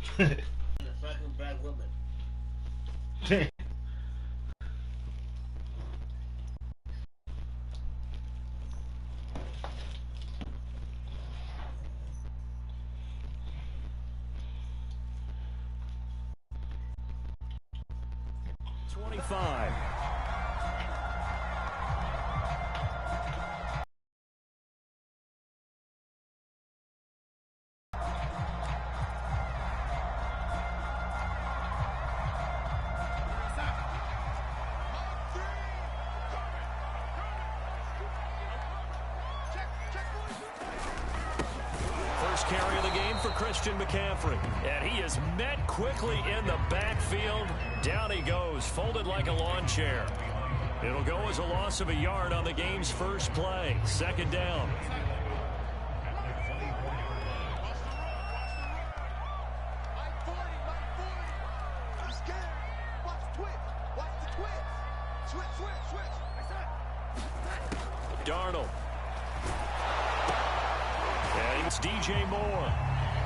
Fucking black woman. 25. First carry of the game for Christian McCaffrey. And he is met quickly in the backfield. Down he goes, folded like a lawn chair. It'll go as a loss of a yard on the game's first play. Second down. Darnold. And it's DJ Moore.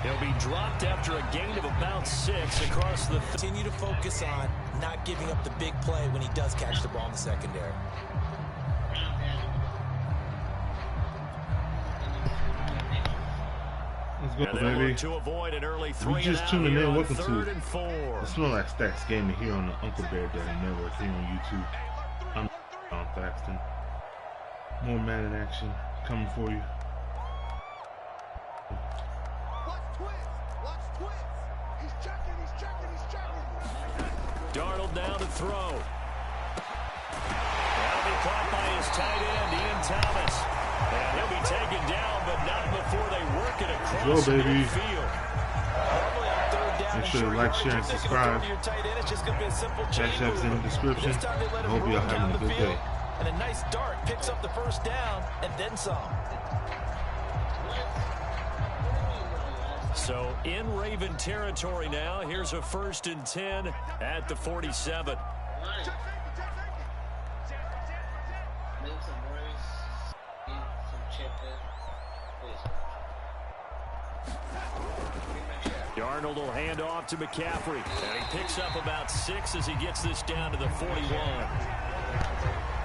He'll be dropped after a gain of about 6 across the... Continue to focus on not giving up the big play when he does catch the ball in the secondary. Let's go, baby. To avoid an early We just tuning in. Welcome to the the Snorlaxthax gaming here on the Uncle Bear Daddy Network here on YouTube. I'm Thaxton. More Madden action coming for you. Darnold down to throw. That'll be caught by his tight end, Ian Thomas. And he'll be taken down, but not before they work it across the field. Make sure to like, share, and subscribe. CashApp's in the description. I hope y'all having a good day. And a nice dart picks up the first down and then some. So in Raven territory now. Here's a 1st and 10 at the 47. Darnold will hand off to McCaffrey. And he picks up about 6 as he gets this down to the 41.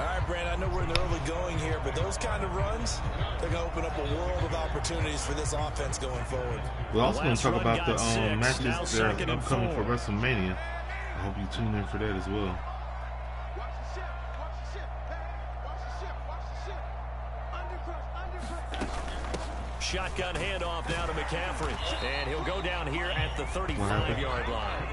All right, Brand, I know we're in the early going here, but those kind of runs, they're going to open up a world of opportunities for this offense going forward. We're also going to talk about the matches that are upcoming for WrestleMania. I hope you tune in for that as well. Shotgun handoff now to McCaffrey. And he'll go down here at the 35-yard line.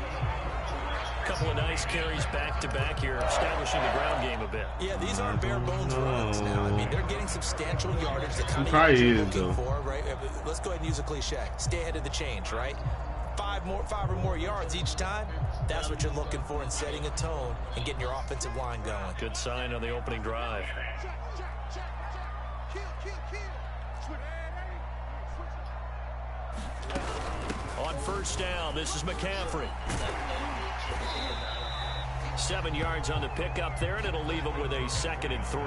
A couple of nice carries back-to-back here, establishing the ground game a bit. Yeah, these aren't bare-bones runs now. I mean, they're getting substantial yardage. The kind of you're looking for, right? Let's go ahead and use a cliche. Stay ahead of the change, right? 5 or more yards each time. That's what you're looking for in setting a tone and getting your offensive line going. Good sign on the opening drive. On first down, this is McCaffrey. 7 yards on the pickup there, and it'll leave him with a 2nd and 3.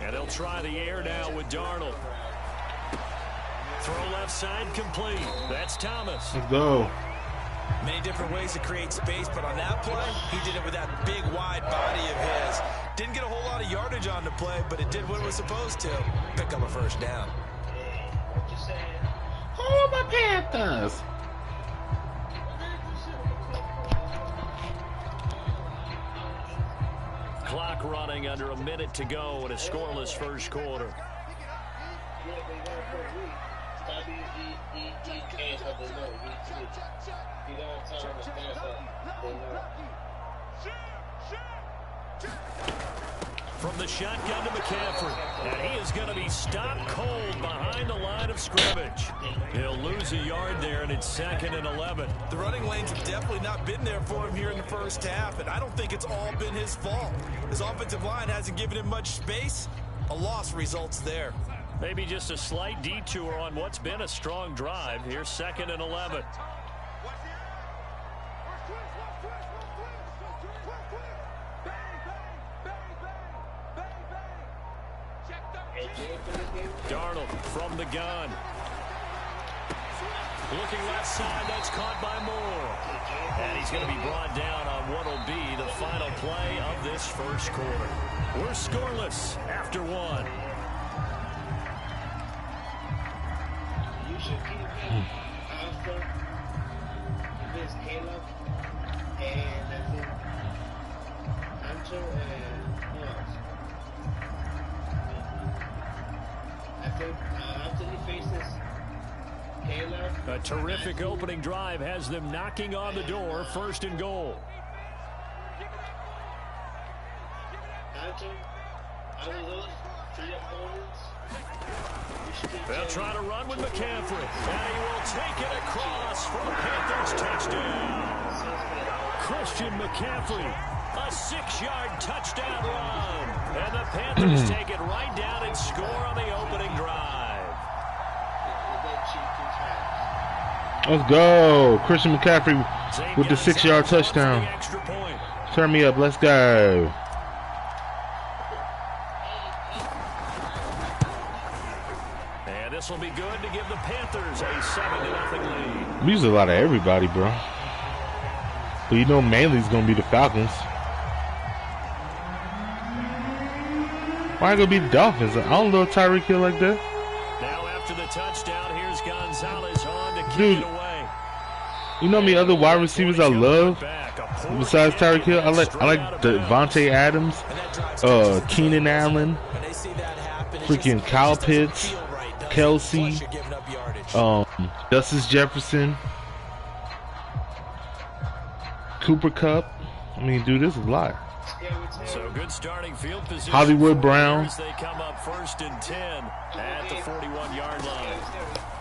And they'll try the air now with Darnold. Throw left side complete. That's Thomas. Let's go. Many different ways to create space, but on that play, he did it with that big, wide body of his. Didn't get a whole lot of yardage on the play, but it did what it was supposed to. Pick up a first down. Oh, my Panthers. Clock running under a minute to go in a scoreless first quarter. from the shotgun to McCaffrey. And he is going to be stopped cold behind the line of scrimmage. He'll lose a yard there, and it's 2nd and 11. The running lanes have definitely not been there for him here in the first half, and I don't think it's all been his fault. His offensive line hasn't given him much space. A loss results there. Maybe just a slight detour on what's been a strong drive. Here's 2nd and 11. Darnold from the gun. Looking left side, that's caught by Moore. And he's going to be brought down on what will be the final play of this first quarter. We're scoreless after 1. You should keep him Alpha, Vince Caleb, and I think Hunter and who else? I think after he faces Caleb. A terrific opening drive has them knocking on the door. 1st and goal. Hunter, out of those 3 opponents, They'll try to run with McCaffrey. And he will take it across for the Panthers touchdown. Christian McCaffrey, a 6-yard touchdown run. And the Panthers take it right down and score on the opening drive. Let's go. Christian McCaffrey with the 6-yard touchdown. Turn me up. Let's go. And this will be good to give the Panthers a 7-0 lead. We use a lot of everybody, bro. But you know mainly it's going to be the Falcons. Why going to be the Dolphins? I don't know Tyreek Hill like that. Now after the touchdown, here's Gonzalez on to kick it away. You know me other wide receivers I love besides Tyreek Hill? I like Devontae Adams, Keenan Allen, freaking Kyle Pitts, Kelsey, Justice Jefferson, Cooper Kupp. I mean, dude, this is a lot. So good starting field position. Hollywood Brown. They come up 1st and 10 at the 41-yard line.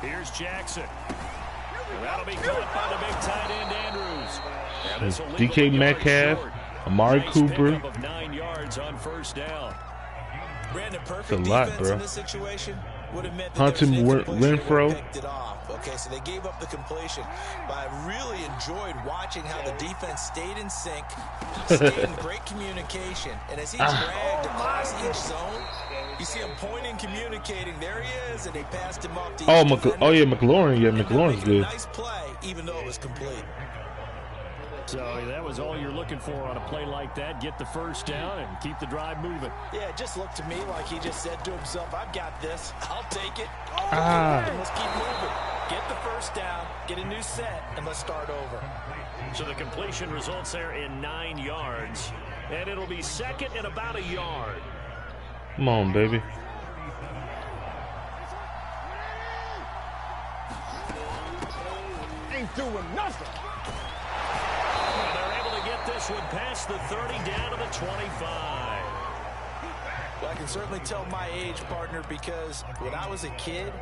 Here's Jackson. That'll be caught by the big tight end Andrews. DK Metcalf, Amari Cooper. Of 9 yards on 1st down. Brandon, perfect That's a lot, defense bro. in this situation would have meant that Hunter Renfro. picked it off. Okay, so they gave up the completion. But I really enjoyed watching how the defense stayed in sync, stayed in great communication, and as he dragged across each zone, you see him pointing, communicating. There he is, and they passed him off to Oh, yeah, McLaurin. Yeah, McLaurin's good. Nice play, even though it was complete. So that was all you're looking for on a play like that. Get the 1st down and keep the drive moving. Yeah, it just looked to me like he just said to himself, I've got this. I'll take it. Ah. Let's keep moving. Get the 1st down, get a new set, and let's start over. So the completion results there in 9 yards. And it'll be 2nd and about a yard. Come on, baby. Ain't doing nothing. And they're able to get this one past the 30 down to the 25. Well, I can certainly tell my age, partner, because when I was a kid,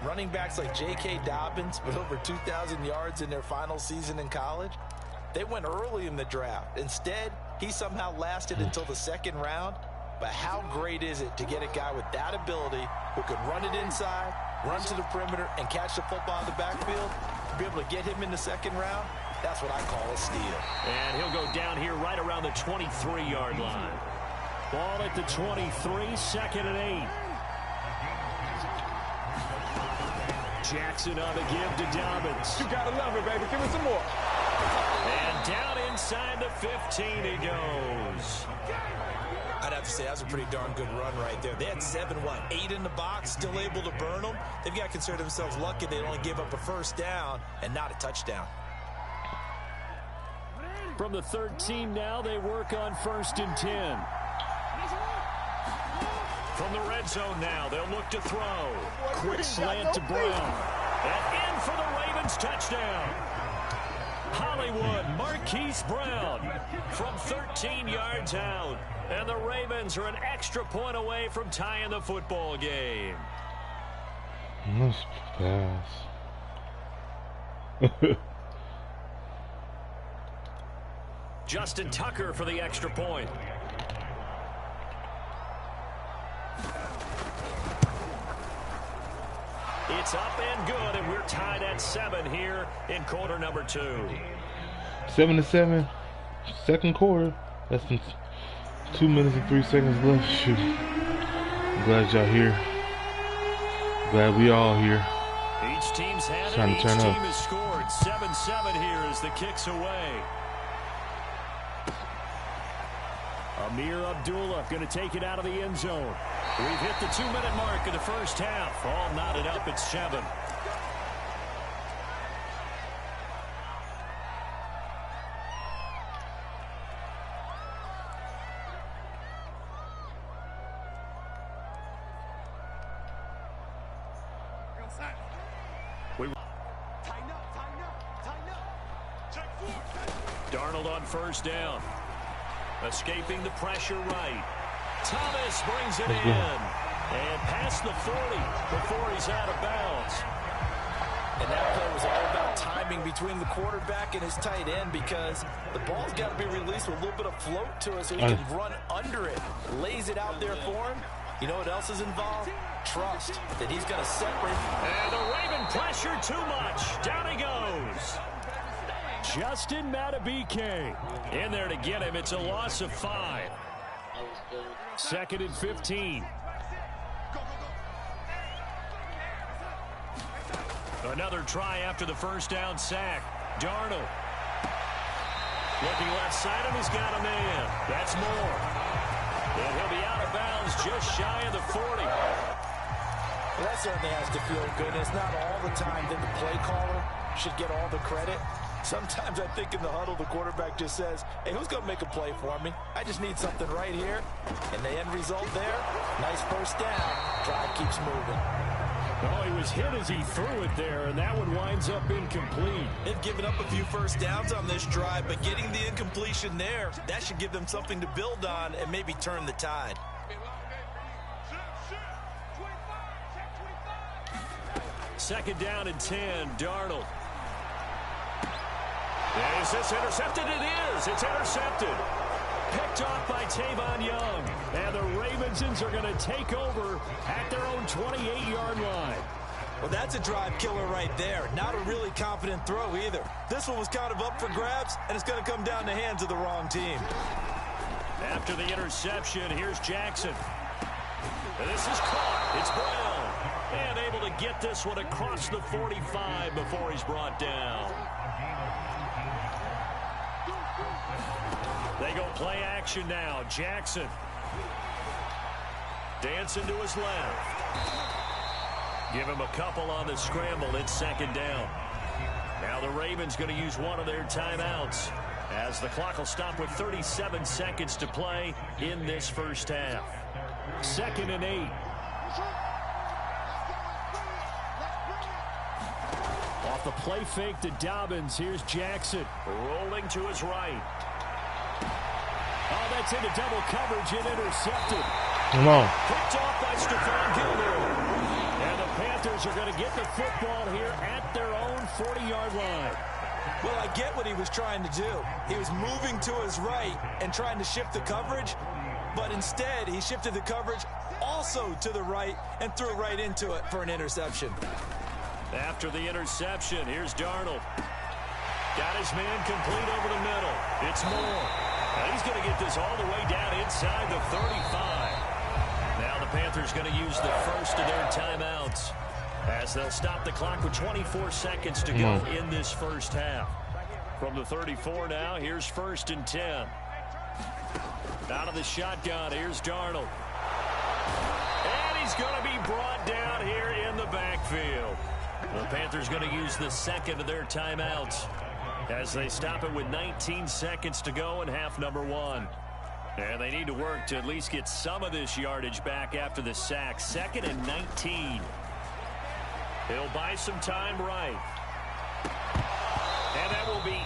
running backs like J.K. Dobbins with over 2,000 yards in their final season in college, they went early in the draft. Instead, he somehow lasted until the 2nd round. But how great is it to get a guy with that ability who can run it inside, run to the perimeter, and catch the football in the backfield? To be able to get him in the 2nd round, that's what I call a steal. And he'll go down here right around the 23-yard line. Ball at the 23, 2nd and 8. Jackson on the give to Dobbins. You gotta love it, baby. Give me some more. And down inside the 15 he goes. I'd have to say that was a pretty darn good run right there. They had 8 in the box, still able to burn them. They've got to consider themselves lucky they only gave up a 1st down and not a touchdown. From the 13 now, they work on 1st and 10. From the red zone now, they'll look to throw. Quick slant to Brown. And in for the Ravens touchdown. Hollywood, Marquise Brown from 13 yards out. And the Ravens are an extra point away from tying the football game. Nice pass. Justin Tucker for the extra point. It's up and good, and we're tied at 7 here in quarter number 2. 7-7. Second quarter. Less than 2 minutes and 3 seconds left. Shoot. I'm glad y'all here. Glad we all here. Each team's had Trying it. to Each turn team up. has scored. 7-7 here as the kick's away. Amir Abdullah going to take it out of the end zone. We've hit the 2-minute mark of the first half. All knotted up at 7. Darnold on first down. Escaping the pressure right. Thomas brings it in. And past the 40 before he's out of bounds. And that play was all about timing between the quarterback and his tight end, because the ball's got to be released with a little bit of float to it so he can run under it. Lays it out there for him. You know what else is involved? Trust that he's going to separate. And the Raven pressure too much. Down he goes. Justin Mrdt253 in there to get him. It's a loss of 5. Second and 15. Another try after the first down sack. Darnold. Looking left side, and he's got a man. That's more. And he'll be out of bounds just shy of the 40. Well, that certainly has to feel good. It's not all the time that the play caller should get all the credit. Sometimes I think in the huddle, the quarterback just says, hey, who's going to make a play for me? I just need something right here. And the end result there, nice first down. Drive keeps moving. Oh, he was hit as he threw it there, and that one winds up incomplete. They've given up a few first downs on this drive, but getting the incompletion there, that should give them something to build on and maybe turn the tide. Second down and 10, Darnold. Is this intercepted? It is. It's intercepted. Picked off by Tavon Young. And the Ravensons are going to take over at their own 28-yard line. Well, that's a drive killer right there. Not a really confident throw either. This one was kind of up for grabs, and it's going to come down the hands of the wrong team. After the interception, here's Jackson. And this is caught. It's Brown. And able to get this one across the 45 before he's brought down. They go play action now. Jackson. Dancing to his left. Give him a couple on the scramble. It's second down. Now the Ravens going to use one of their timeouts, as the clock will stop with 37 seconds to play in this first half. Second and 8. Off the play fake to Dobbins. Here's Jackson rolling to his right. Oh, that's into double coverage and intercepted. Come on. Picked off by Stephon Gilmore. And the Panthers are going to get the football here at their own 40-yard line. Well, I get what he was trying to do. He was moving to his right and trying to shift the coverage, but instead he shifted the coverage also to the right and threw right into it for an interception. After the interception, here's Darnold. Got his man complete over the middle. It's Moore. And he's going to get this all the way down inside the 35. Now the Panthers going to use the first of their timeouts, as they'll stop the clock with 24 seconds to go in this first half. From the 34 now, here's first and 10. Out of the shotgun, here's Darnold. And he's going to be brought down here in the backfield. The Panthers going to use the second of their timeouts, as they stop it with 19 seconds to go in half number 1. And they need to work to at least get some of this yardage back after the sack. Second and 19. He'll buy some time right. And that will be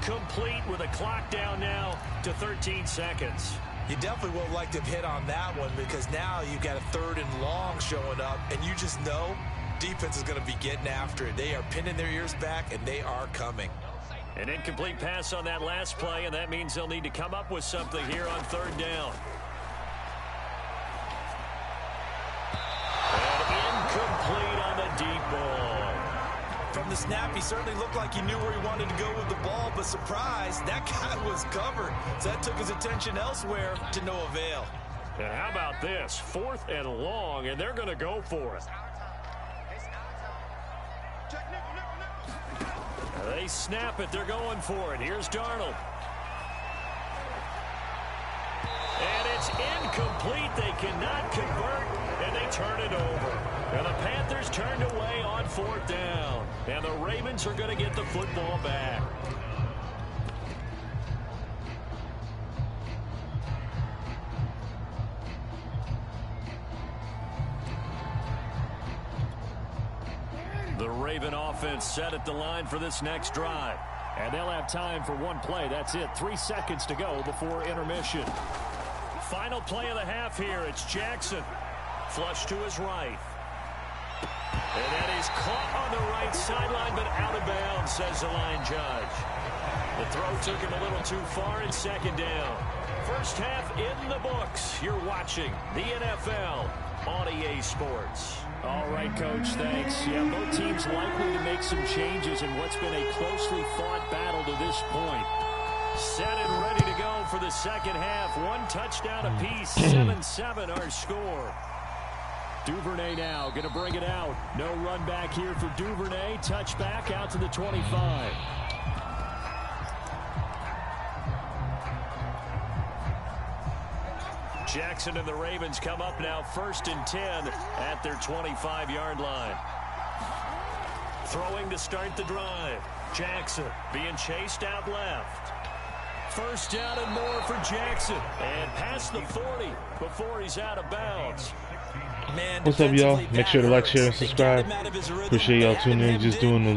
incomplete with a clock down now to 13 seconds. You definitely won't like to hit on that one because now you've got a 3rd and long showing up, and you just know defense is going to be getting after it. They are pinning their ears back, and they are coming. An incomplete pass on that last play, and that means they'll need to come up with something here on 3rd down. And incomplete on the deep ball. From the snap, he certainly looked like he knew where he wanted to go with the ball, but surprise, that guy was covered. So that took his attention elsewhere to no avail. And how about this? 4th and long, and they're going to go for it. They snap it. They're going for it. Here's Darnold. And it's incomplete. They cannot convert, and they turn it over. And the Panthers turned away on 4th down. And the Ravens are going to get the football back. The Raven offense set at the line for this next drive. And they'll have time for one play. That's it. 3 seconds to go before intermission. Final play of the half here. It's Jackson. Flush to his right. And that is caught on the right sideline, but out of bounds, says the line judge. The throw took him a little too far in 2nd down. First half in the books. You're watching the NFL on EA Sports. All right, Coach, thanks. Yeah, both teams likely to make some changes in what's been a closely fought battle to this point. Set and ready to go for the second half. 1 touchdown apiece, 7-7 our score. Duvernay now going to bring it out. No run back here for Duvernay. Touchback out to the 25. Jackson and the Ravens come up now 1st and 10 at their 25-yard line. Throwing to start the drive. Jackson being chased out left. 1st down and more for Jackson. And past the 40 before he's out of bounds. Man, what's up, y'all? Make sure to like, share, and subscribe. Appreciate y'all tuning in. Just doing a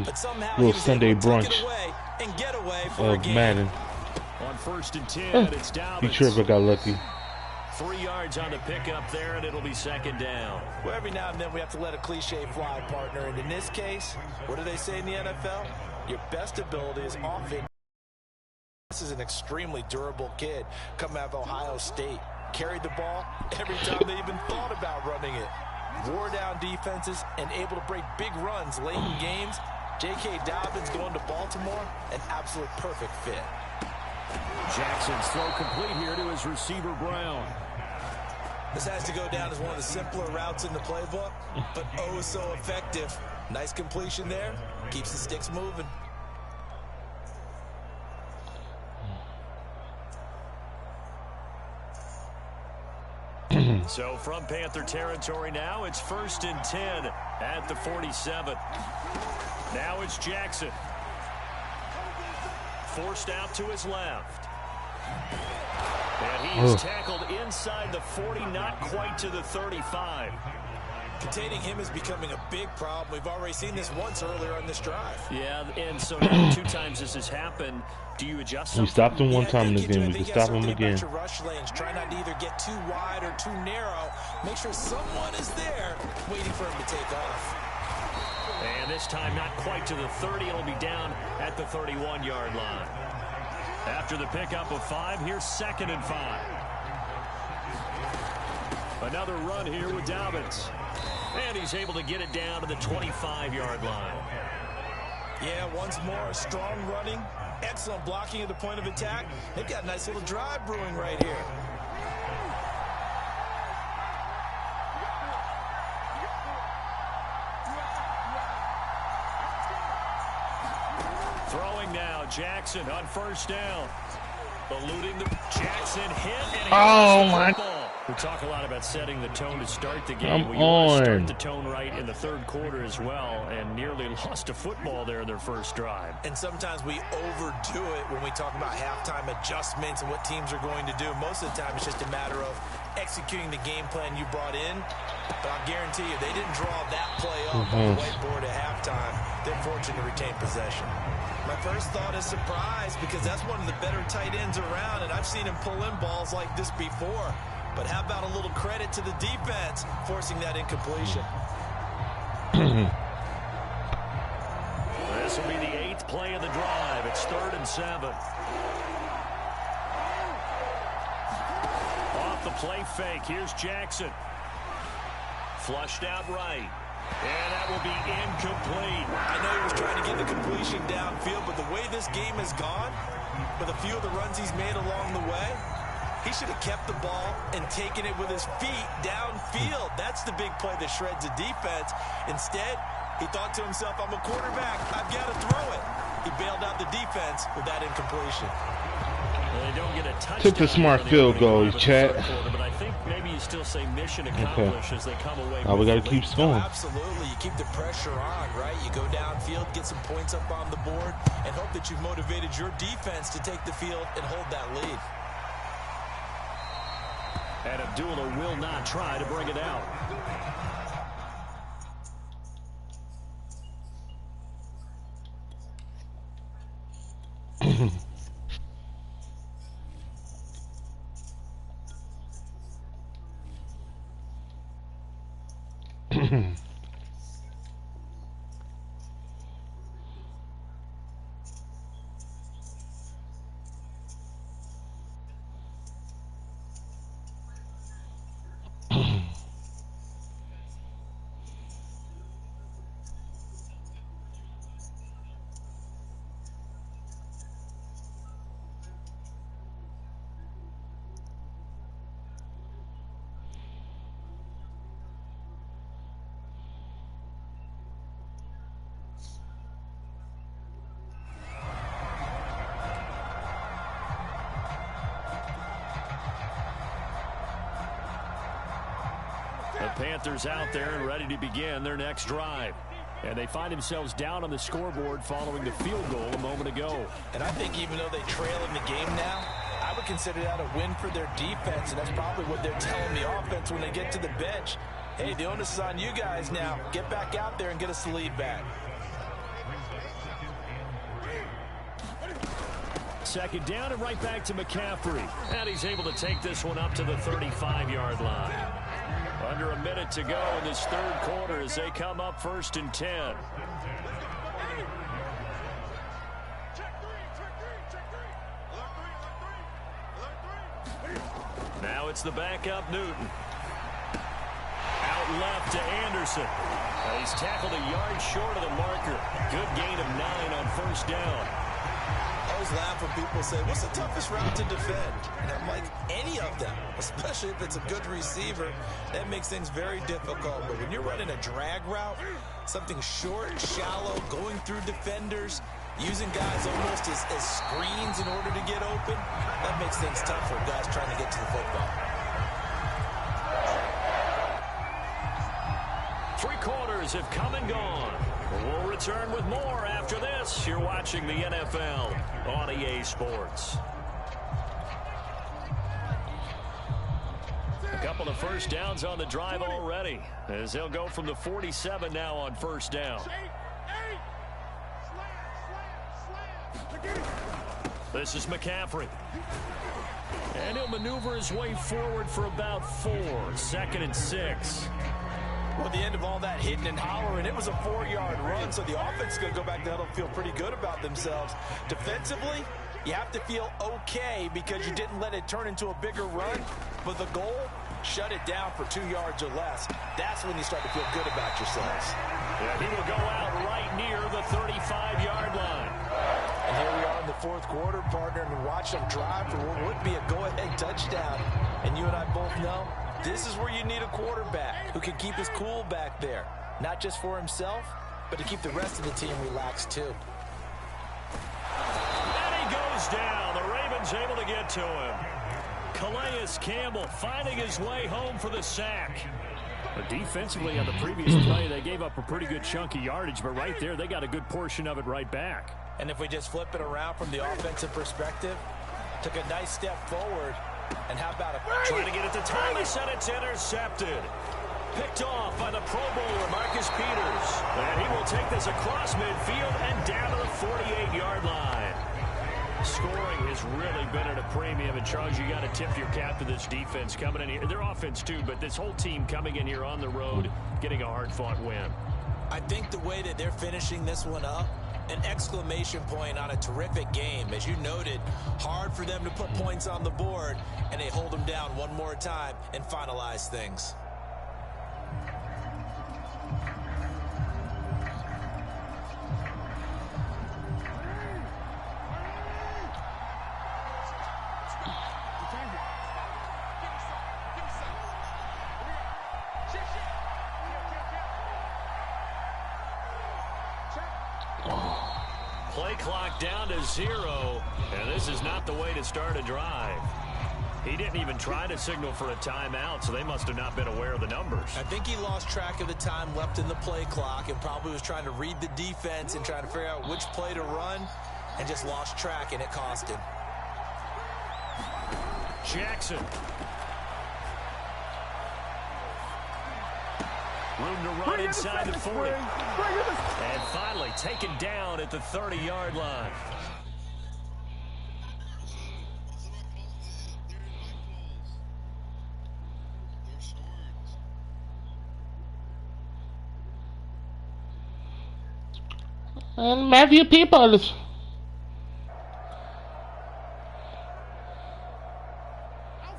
little Sunday brunch of Madden. On 1st and 10, it's down. Detroit got lucky. 3 yards on the pickup there, and it'll be 2nd down. Well, every now and then we have to let a cliche fly, partner. And in this case, what do they say in the NFL? Your best ability is offense. This is an extremely durable kid coming out of Ohio State. Carried the ball every time they even thought about running it. Wore down defenses and able to break big runs late in games. J.K. Dobbins going to Baltimore, an absolute perfect fit. Jackson's throw complete here to his receiver, Brown. This has to go down as one of the simpler routes in the playbook, but oh so effective. Nice completion there. Keeps the sticks moving. So from Panther territory now, it's 1st and 10 at the 47. Now it's Jackson. Forced out to his left. And he is tackled inside the 40, not quite to the 35. Containing him is becoming a big problem. We've already seen this once earlier on this drive. Yeah, and so now 2 times this has happened. Do you adjust something? We stopped him one time in this game. We can stop him again. Rush lanes. Try not to either get too wide or too narrow. Make sure someone is there waiting for him to take off. And this time not quite to the 30. It'll be down at the 31-yard line. After the pickup of 5, here's 2nd and 5. Another run here with Dobbins. And he's able to get it down to the 25-yard line. Yeah, once more, strong running, excellent blocking at the point of attack. They've got a nice little drive brewing right here. Throwing now, Jackson on 1st down. Eluding the Jackson hit. And oh, my. We talk a lot about setting the tone to start the game. Come we on. Start the tone right in the 3rd quarter as well, and nearly lost a football there in their first drive. And sometimes we overdo it when we talk about halftime adjustments and what teams are going to do. Most of the time, it's just a matter of executing the game plan you brought in. But I'll guarantee you, they didn't draw that play up on the whiteboard at halftime. They're fortunate to retain possession. My first thought is surprise because that's one of the better tight ends around, and I've seen him pull in balls like this before. But how about a little credit to the defense forcing that incompletion? This will be the 8th play of the drive. It's 3rd and 7. Off the play fake. Here's Jackson. Flushed out right. And that will be incomplete. I know he was trying to get the completion downfield, but the way this game has gone, with a few of the runs he's made along the way, he should have kept the ball and taken it with his feet downfield. That's the big play that shreds the defense. Instead, he thought to himself, I'm a quarterback. I've got to throw it. He bailed out the defense with that incompletion. They don't get a touchdown. Took the smart field goal, Chat. But I think maybe you still say mission accomplished as they come away. Now we got to keep going. Absolutely. You keep the pressure on, right? You go downfield, get some points up on the board, and hope that you've motivated your defense to take the field and hold that lead. And Abdullah will not try to bring it out. The Panthers out there and ready to begin their next drive. And they find themselves down on the scoreboard following the field goal a moment ago. And I think even though they trail in the game now, I would consider that a win for their defense, and that's probably what they're telling the offense when they get to the bench. Hey, the onus is on you guys now. Get back out there and get us the lead back. 2nd down and right back to McCaffrey. And he's able to take this one up to the 35-yard line. Under a minute to go in this 3rd quarter as they come up 1st and 10. Now it's the backup Newton. Out left to Anderson. He's tackled a yard short of the marker. Good gain of 9 on 1st down. I always laugh when people say, what's the toughest route to defend? And I'm like, any of them, especially if it's a good receiver. That makes things very difficult. But when you're running a drag route, something short, shallow, going through defenders, using guys almost as screens in order to get open, that makes things tough for guys trying to get to the football. 3 quarters have come and gone. We'll return with more after this. You're watching the NFL on EA Sports. A couple of 1st downs on the drive already, as they'll go from the 47 now on 1st down. This is McCaffrey. And he'll maneuver his way forward for about 4. 2nd and 6. Well, at the end of all that hitting and hollering, it was a 4-yard run, so the offense is going to go back down and feel pretty good about themselves. Defensively, you have to feel okay because you didn't let it turn into a bigger run, but the goal, shut it down for 2 yards or less. That's when you start to feel good about yourselves. Yeah, he will go out right near the 35-yard line. And here we are in the 4th quarter, partner, and watch them drive for what would be a go-ahead touchdown. And you and I both know this is where you need a quarterback who can keep his cool back there, not just for himself, but to keep the rest of the team relaxed too. And he goes down. The Ravens able to get to him. Calais Campbell finding his way home for the sack. But defensively on the previous play, they gave up a pretty good chunk of yardage, but right there, they got a good portion of it right back. And if we just flip it around from the offensive perspective, took a nice step forward. And how about it? Trying to get it to Thomas, and it's intercepted. Picked off by the Pro Bowler, Marcus Peters. And he will take this across midfield and down to the 48-yard line. Scoring has really been at a premium. And, Charles, you got to tip your cap to this defense coming in here. Their offense, too, but this whole team coming in here on the road, getting a hard-fought win. I think the way that they're finishing this one up, an exclamation point on a terrific game. As you noted, hard for them to put points on the board, and they hold them down one more time and finalize things. Play clock down to 0, and this is not the way to start a drive. He didn't even try to signal for a timeout, so they must have not been aware of the numbers. I think he lost track of the time left in the play clock and probably was trying to read the defense and trying to figure out which play to run and just lost track, and it cost him. Jackson. Room to run inside the 40. And finally taken down at the 30-yard line. And Matthew Peoples.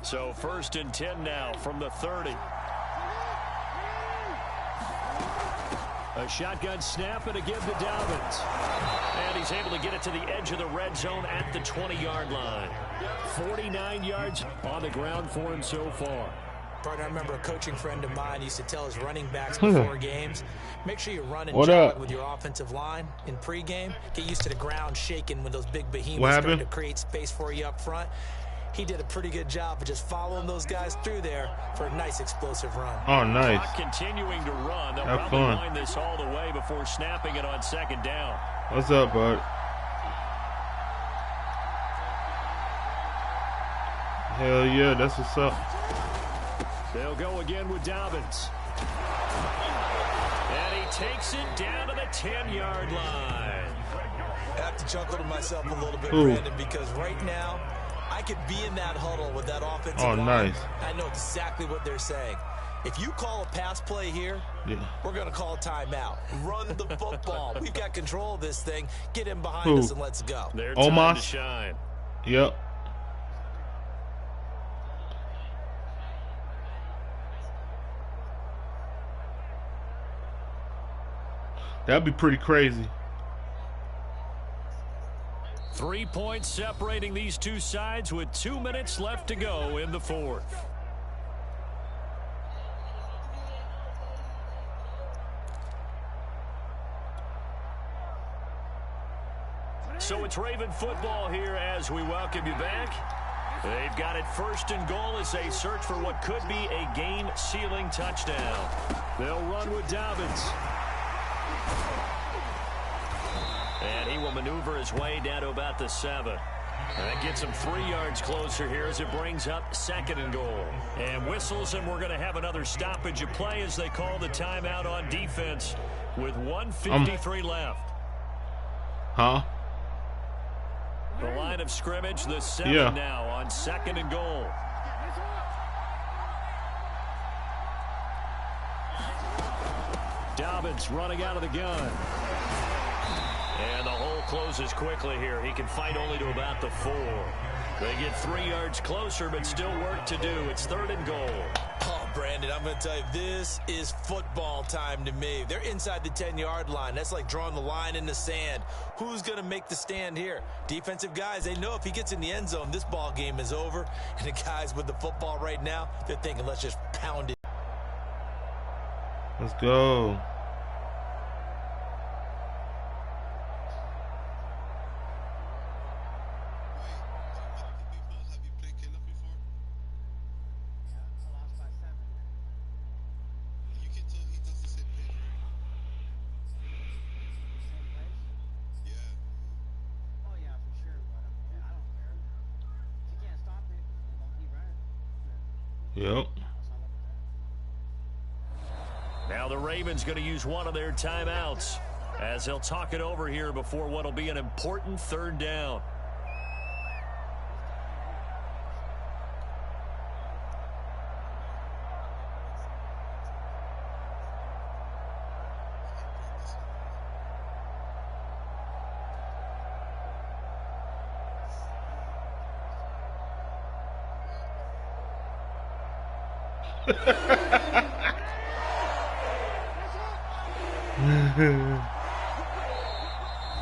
So 1st and 10 now from the 30. A shotgun snap and a give to Dobbins. And he's able to get it to the edge of the red zone at the 20-yard line. 49 yards on the ground for him so far. Partner, I remember a coaching friend of mine used to tell his running backs before games, make sure you run and jog with your offensive line in pregame. Get used to the ground shaking when those big behemoths start to create space for you up front. He did a pretty good job of just following those guys through there for a nice explosive run. Oh, nice. Clock continuing to run. They'll probably wind this all the way before snapping it on 2nd down. What's up, bud? Hell yeah, that's what's up. They'll go again with Dobbins. And he takes it down to the 10-yard line. I have to chuckle to myself a little bit, Brandon, because right now, I could be in that huddle with that offensive line. Nice. I know exactly what they're saying. If you call a pass play here, we're going to call a timeout. Run the football. We've got control of this thing. Get in behind us and let's go. Their time to shine. Yep. That'd be pretty crazy. 3 points separating these two sides with 2 minutes left to go in the 4th. So it's Raven football here as we welcome you back. They've got it 1st and goal as they search for what could be a game-sealing touchdown. They'll run with Dobbins. And he will maneuver his way down to about the 7. That gets him 3 yards closer here as it brings up 2nd and goal. And whistles, and we're going to have another stoppage of play as they call the timeout on defense with 1:53 left. Huh? The line of scrimmage, the 7 now on 2nd and goal. Dobbins running out of the gun. And the hole closes quickly here. He can fight only to about the 4. They get 3 yards closer, but still work to do. It's 3rd and goal. Oh, Brandon, I'm going to tell you, this is football time to me. They're inside the 10-yard line. That's like drawing the line in the sand. Who's going to make the stand here? Defensive guys, they know if he gets in the end zone, this ball game is over. And the guys with the football right now, they're thinking, let's just pound it. Let's go. Yep. the Ravens going to use one of their timeouts as they'll talk it over here before what will be an important third down.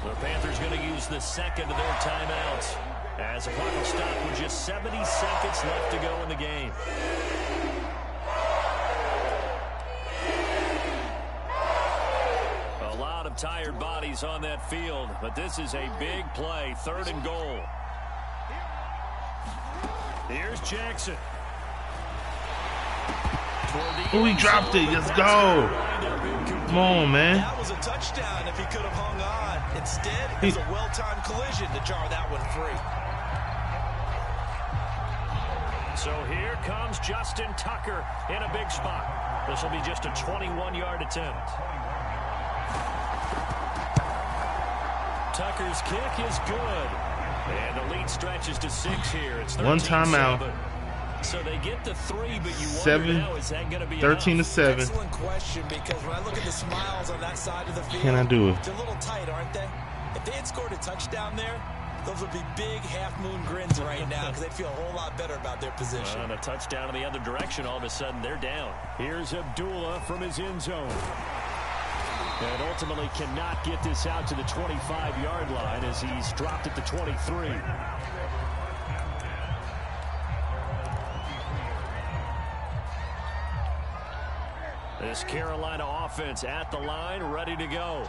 The Panthers going to use the second of their timeouts as the clock will stop with just 70 seconds left to go in the game. A lot of tired bodies on that field, but this is a big play, 3rd and goal. Here's Jackson. Oh, he dropped it. Let's go. Come on, man. That was a touchdown if he could have hung on. Instead, it's a well-timed collision to jar that one free. So here comes Justin Tucker in a big spot. This will be just a 21-yard attempt. Tucker's kick is good. And the lead stretches to 6 here. It's 13-7. One timeout. So they get the 3, but you wonder now, is that going to be 13-7. Excellent question, because when I look at the smiles on that side of the field, can I do it? They're a little tight, aren't they? If they had scored a touchdown there, those would be big half-moon grins right now because they'd feel a whole lot better about their position. On a touchdown in the other direction, all of a sudden they're down. Here's Abdullah from his end zone. And ultimately cannot get this out to the 25-yard line as he's dropped at the 23. This Carolina offense at the line, ready to go.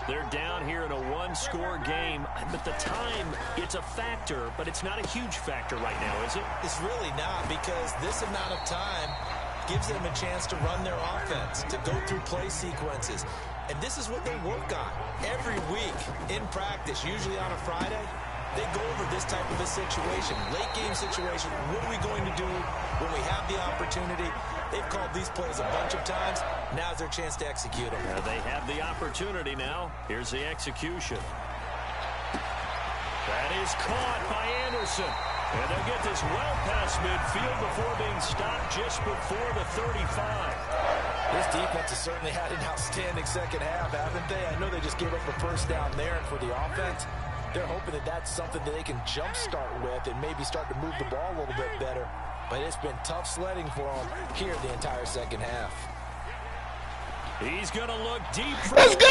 They're down here in a one-score game. At the time, it's a factor, but it's not a huge factor right now, is it? It's really not, because this amount of time gives them a chance to run their offense, to go through play sequences. And this is what they work on every week in practice, usually on a Friday. They go over this type of a situation, late game situation. What are we going to do when we have the opportunity? They've called these plays a bunch of times. Now's their chance to execute them. They have the opportunity now. Here's the execution. That is caught by Anderson. And they'll get this well past midfield before being stopped just before the 35. This defense has certainly had an outstanding second half, haven't they? I know they just gave up the first down there, and for the offense, they're hoping that that's something that they can jumpstart with and maybe start to move the ball a little bit better. But it's been tough sledding for them here the entire second half. He's going to look deep. Let's go! Oh,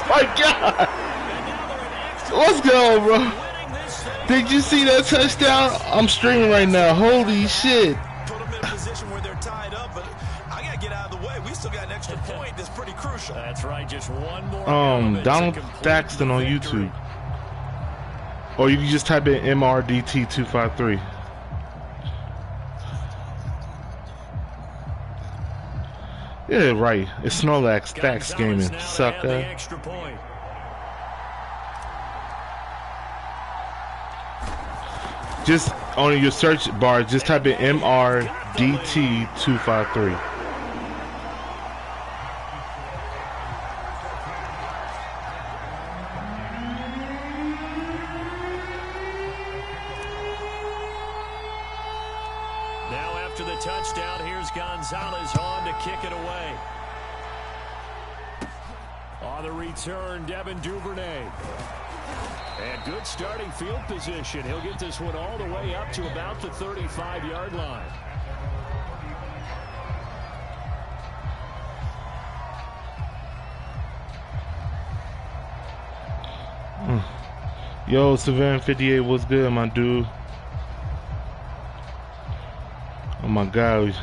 my God. Let's go, bro. Did you see that touchdown? I'm streaming right now. Holy shit. Put them in a position where they're tied up, but I got to get out of the way. We still got an extra point that's pretty crucial. That's right. Just one more. Donald Thaxton on YouTube. Or you can just type in Mrdt253. Yeah, right. It's Snorlaxthax gaming. Sucker. Just on your search bar, just type in Mrdt253. Touchdown. Here's Gonzalez on to kick it away. On the return, Devin Duvernay. And good starting field position. He'll get this one all the way up to about the 35-yard line. Yo, Savannah58, what's good, my dude? Oh my God.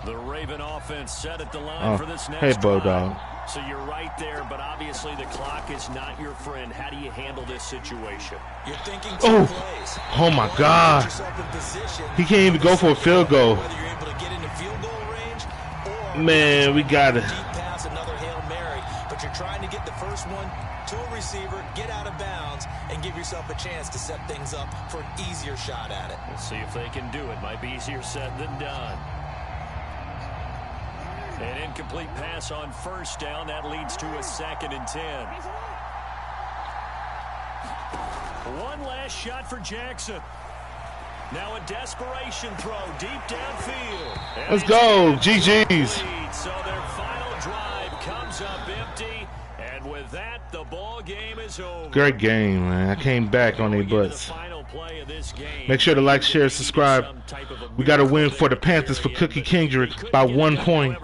The Raven offense set at the line for this next hey, Bodog. So you're right there, but obviously the clock is not your friend. How do you handle this situation? You're thinking plays. Oh my God. He can't even go for a field goal. Whether you're able to get into field goal range or man, we got it. Deep pass, another Hail Mary, but you're trying to get the first one to a receiver, get out of bounds, and give yourself a chance to set things up for an easier shot at it. We'll see if they can do it. Might be easier said than done. An incomplete pass on first down. That leads to a 2nd and 10. One last shot for Jackson. Now a desperation throw deep downfield. And let's go. GG's. So their final drive comes up empty. And with that, the ball game is over. Great game, man. I came back on their butts. Make sure to like, share, subscribe. We got a win for the Panthers for Cookie Kendrick by 1 point.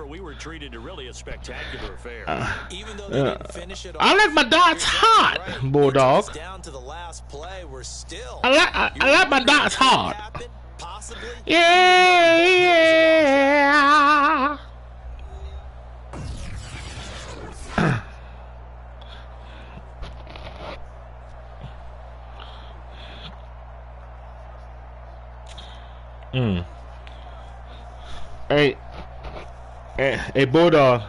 I like my dots hot, Bulldog. I like my dots hot. Yeah. Hey, Bulldog.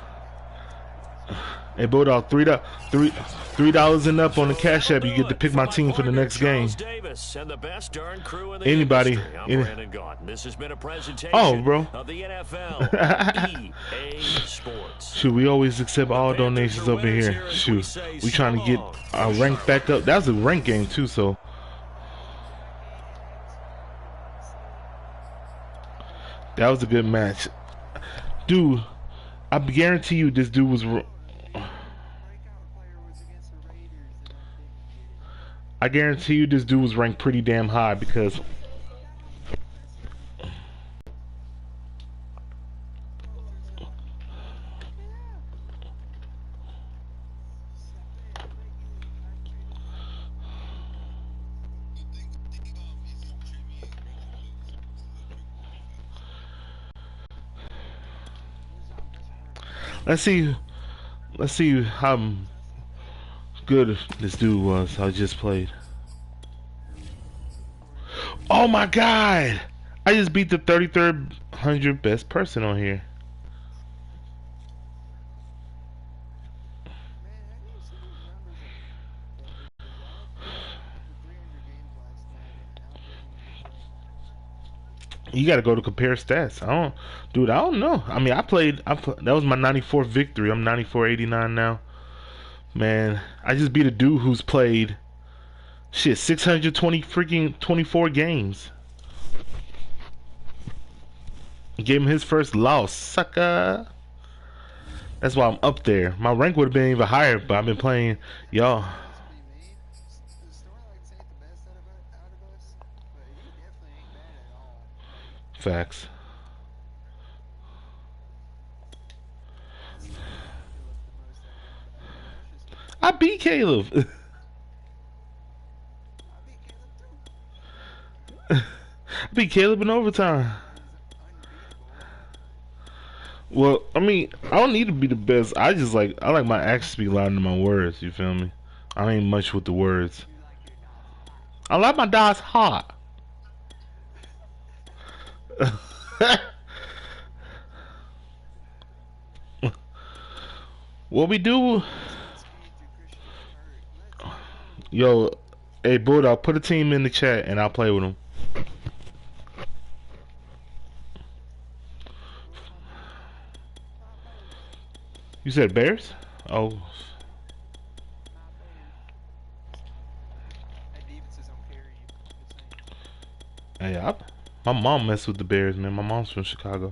Hey, Bulldog. $3 and up on the Cash App. You get to pick my team for the next game. Anybody? Oh, bro. Shoot, we always accept all donations over here. Shoot, we trying to get our rank back up. That was a rank game too, so. That was a good match. Dude, I guarantee you this dude was... I guarantee you this dude was ranked pretty damn high because... Let's see how good this dude was I just played. Oh my god! I just beat the 3300 best person on here. You gotta go to compare stats. I don't know. I mean, that was my 94th victory. I'm 94-89 now. Man, I just beat a dude who's played, shit, 24 games. Gave him his first loss, sucker. That's why I'm up there. My rank would have been even higher, but I've been playing, y'all. Facts. I beat Caleb. I beat Caleb in overtime. Well, I mean, I don't need to be the best. I like my actions to be louder than my words. You feel me? I ain't much with the words. I like my dots hot. What we do? Yo, hey Bulldog, put a team in the chat and I'll play with them. You said Bears? Oh. Hey, my mom messed with the Bears, man. My mom's from Chicago.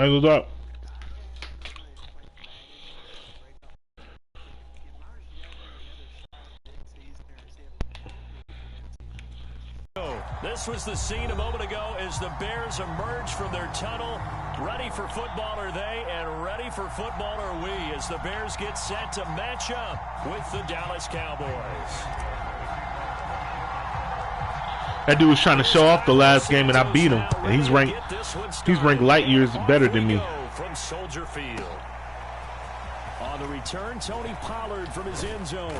Angles up. This was the scene a moment ago as the Bears emerge from their tunnel. Ready for football are they, and ready for football are we as the Bears get set to match up with the Dallas Cowboys. That dude was trying to show off the last game, and I beat him. And he's ranked light years better than me. From Soldier Field. On the return, Tony Pollard from his end zone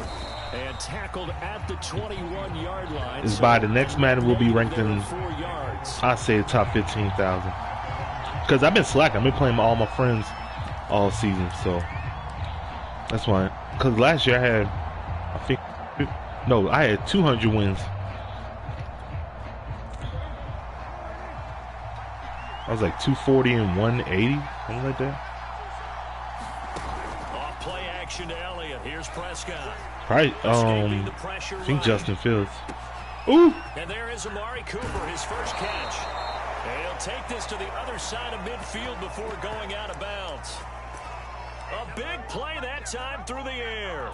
and tackled at the 21-yard line. Is by the next Madden will be ranked in, I say, the top 15,000. Because I've been slacking. I've been playing with all my friends all season, so that's why. Because last year I had 200 wins. I was like 240 and 180, something like that. Off play action to Elliott. Here's Prescott. Right, I think Justin Fields. Ooh! And there is Amari Cooper, his first catch. And he'll take this to the other side of midfield before going out of bounds. A big play that time through the air.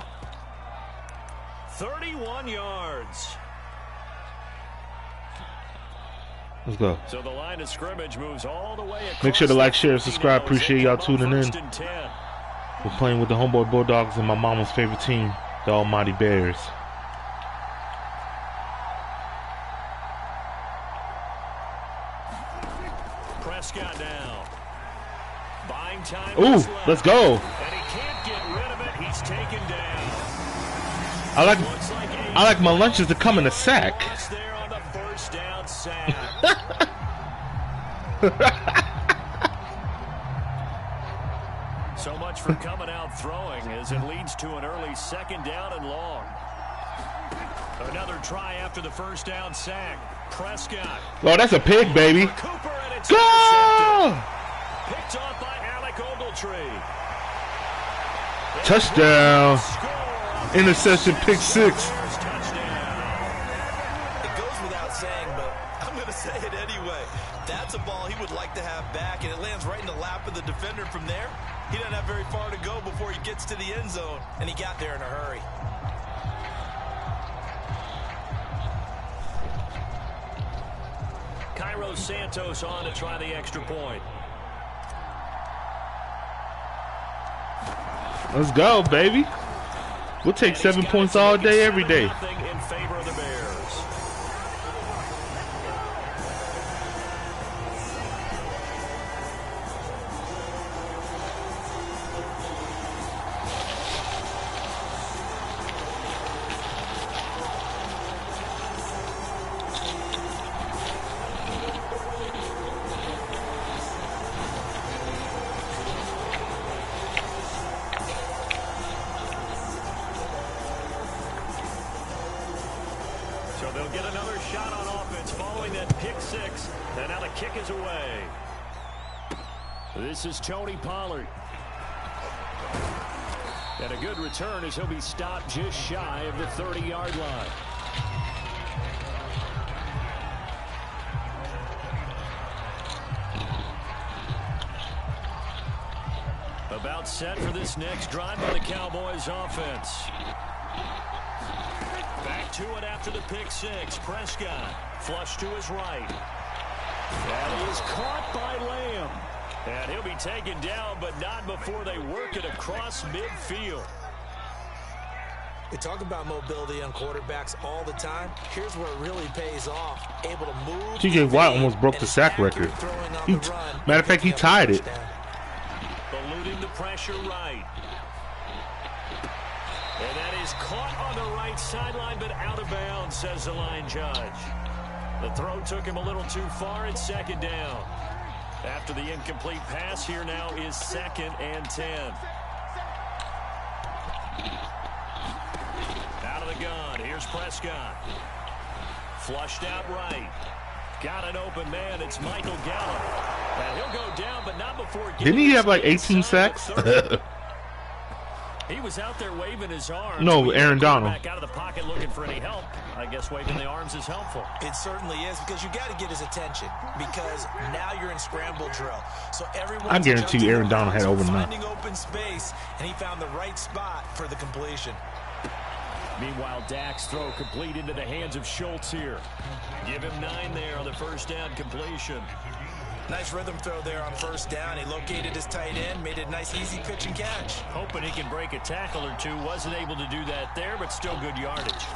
31 yards. Let's go. So the line of scrimmage moves all the way across. Make sure to like, share, and subscribe. Appreciate y'all tuning in. We're playing with the Homeboy Bulldogs and my mama's favorite team, the Almighty Bears. Prescott now. Buying time. Ooh, let's go. And he can't get rid of it. He's taken down. I like my lunches to come in a sack. There on the first down sack. So much for coming out throwing as it leads to an early second down and long. Another try after the first down sack. Prescott. Oh, that's a pig, baby. Cooper, and it's Go! picked off by Alec Ogletree. Touchdown. Interception, pick six. It goes without saying, but I'm going to say it anyway. That's a ball he would like to have back, and it lands right in the lap of the defender from there. He doesn't have very far to go before he gets to the end zone, and he got there in a hurry. Cairo Santos on to try the extra point. Let's go, baby. We'll take 7 points all day, every day. In favor of the Bears. So they'll get another shot on offense following that pick six. And now the kick is away. This is Tony Pollard. And a good return as he'll be stopped just shy of the 30-yard line. About set for this next drive by the Cowboys offense. Back to it after the pick six. Prescott flush to his right. And he is caught by Lamb. And he'll be taken down, but not before they work it across midfield. We talk about mobility on quarterbacks all the time. Here's where it really pays off. Able to move. T.J. Watt almost broke the sack record. Matter of fact, he tied it. Eluding the pressure right. And that is caught on the right sideline, but out of bounds, says the line judge. The throw took him a little too far. It's second down. After the incomplete pass, here now is 2nd and 10. Out of the gun. Here's Prescott. Flushed out right. Got an open man. It's Michael Gallup. And he'll go down, but not before. Didn't he have like 18 sacks? He was out there waving his arms. No, Aaron Donald. Back out of the pocket looking for any help. I guess waving the arms is helpful. It certainly is, because you got to get his attention, because now you're in scramble drill. So everyone, I guarantee you Aaron Donald had overnight. Finding open space, and he found the right spot for the completion. Meanwhile, Dak's throw complete into the hands of Schultz here. Give him 9 there on the first down completion. Nice rhythm throw there on first down. He located his tight end, made a nice easy pitch and catch. Hoping he can break a tackle or two. Wasn't able to do that there, but still good yardage.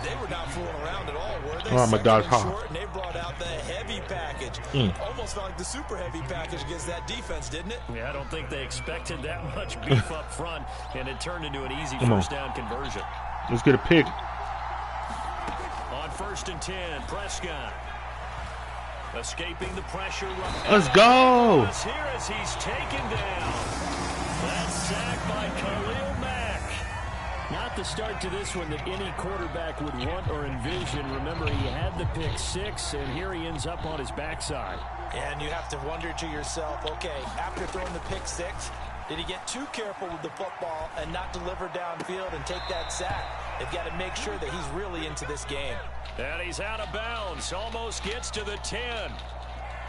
They were not fooling around at all, were they? Oh, my dog short, and they brought out the heavy package. Almost felt like the super heavy package against that defense, didn't it? Yeah, I don't think they expected that much beef up front, and it turned into an easy first down conversion. Let's get a pick. On 1st and 10, Prescott. Escaping the pressure. Let's go. Here as he's taken down. That's sacked by Khalil Mack. Not the start to this one that any quarterback would want or envision. Remember, he had the pick 6, and here he ends up on his backside. And you have to wonder to yourself, okay, after throwing the pick 6, did he get too careful with the football and not deliver downfield and take that sack? They've got to make sure that he's really into this game. And he's out of bounds. Almost gets to the 10.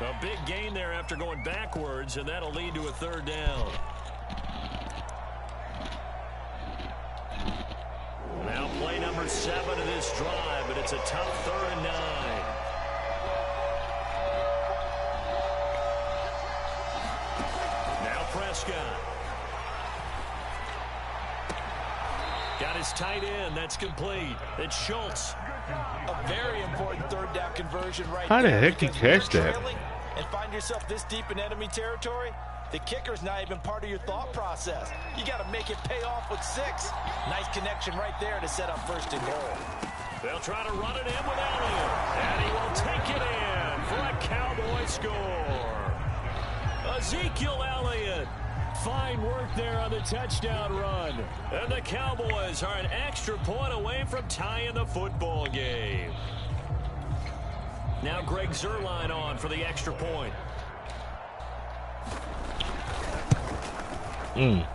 A big gain there after going backwards, and that'll lead to a 3rd down. Now play number 7 of this drive, but it's a tough 3rd and 9. Now Prescott. Got his tight end. That's complete. It's Schultz. A very important 3rd down conversion right How the there. heck did he catch that? And find yourself this deep in enemy territory, the kicker's not even part of your thought process. You got to make it pay off with 6. Nice connection right there to set up 1st and goal. They'll try to run it in with Elliott. And he will take it in for a Cowboy score. Ezekiel Elliott. Fine work there on the touchdown run. And the Cowboys are an extra point away from tying the football game. Now Greg Zuerlein on for the extra point.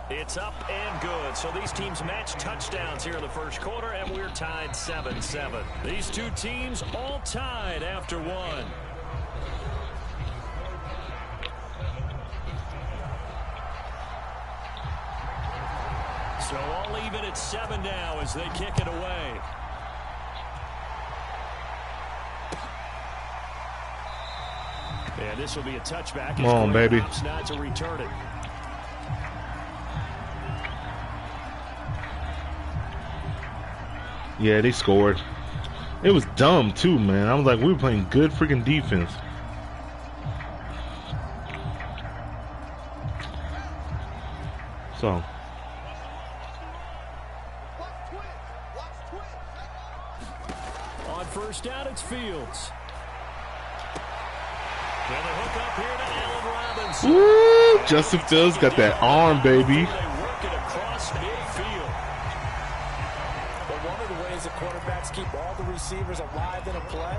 It's up and good. So these teams match touchdowns here in the first quarter, and we're tied 7-7. These two teams all tied after 1. So all even at 7 now as they kick it away. And this will be a touchback. Come on, baby. Not to return it. Yeah, they scored. It was dumb too, man. I was like, we were playing good freaking defense. So. On first down, it's Fields. And the hook up here to Allen Robinson. Woo! Justin Fields got that arm, baby. They work it across midfield. But one of the ways that quarterbacks keep all the receivers alive in a play,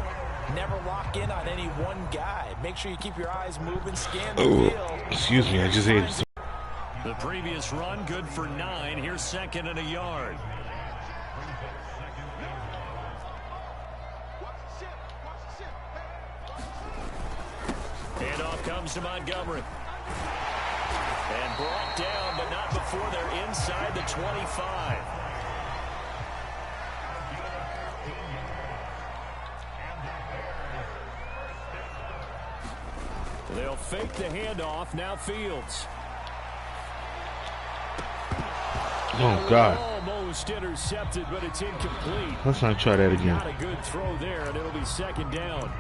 never lock in on any one guy. Make sure you keep your eyes moving, scan the field. Excuse me, I just ate it. The previous run, good for 9. Here's 2nd and a yard. Handoff comes to Montgomery. And brought down, but not before they're inside the 25. They'll fake the handoff. Now Fields. Oh, God. Almost intercepted, but it's incomplete. Let's not try that again. Not a good throw there, and it'll be 2nd down.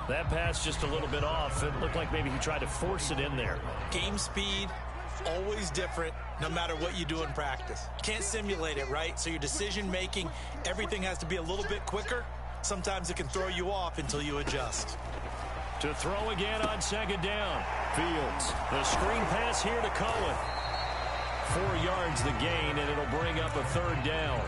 That pass just a little bit off. It looked like maybe he tried to force it in there. Game speed, always different, no matter what you do in practice. Can't simulate it, right? So your decision-making, everything has to be a little bit quicker. Sometimes it can throw you off until you adjust. To throw again on 2nd down. Fields. The screen pass here to Cohen. 4 yards the gain, and it'll bring up a 3rd down.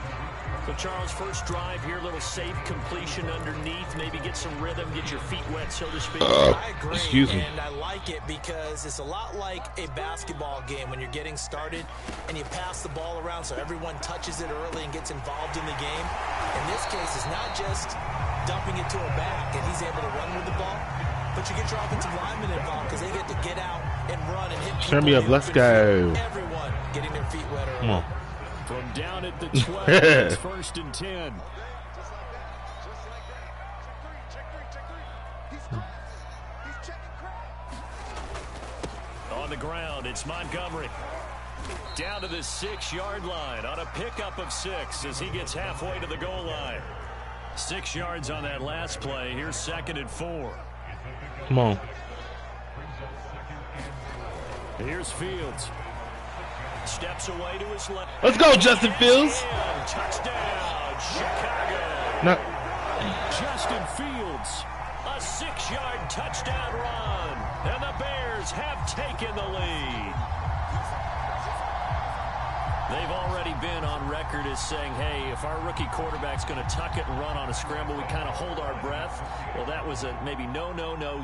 So, Charles, first drive here, little safe completion underneath, maybe get some rhythm, get your feet wet, so to speak. I agree, excuse me. and I like it because it's a lot like a basketball game when you're getting started and you pass the ball around so everyone touches it early and gets involved in the game. In this case, it's not just dumping it to a back and he's able to run with the ball, but you get your offensive linemen involved because they get to get out and run and hit people. Turn me up, let's go. Everyone getting their feet wet early. Come on. From down at the 12, it's 1st and 10. On the ground, it's Montgomery. Down to the 6-yard line on a pickup of 6 as he gets halfway to the goal line. 6 yards on that last play. Here's 2nd and 4. Come on. Here's Fields. Steps away to his left. Let's go, Justin Fields. Touchdown, Chicago. No. Justin Fields, a 6-yard touchdown run, and the Bears have taken the lead. They've already been on record as saying, hey, if our rookie quarterback's going to tuck it and run on a scramble, we kind of hold our breath. Well, that was a maybe no,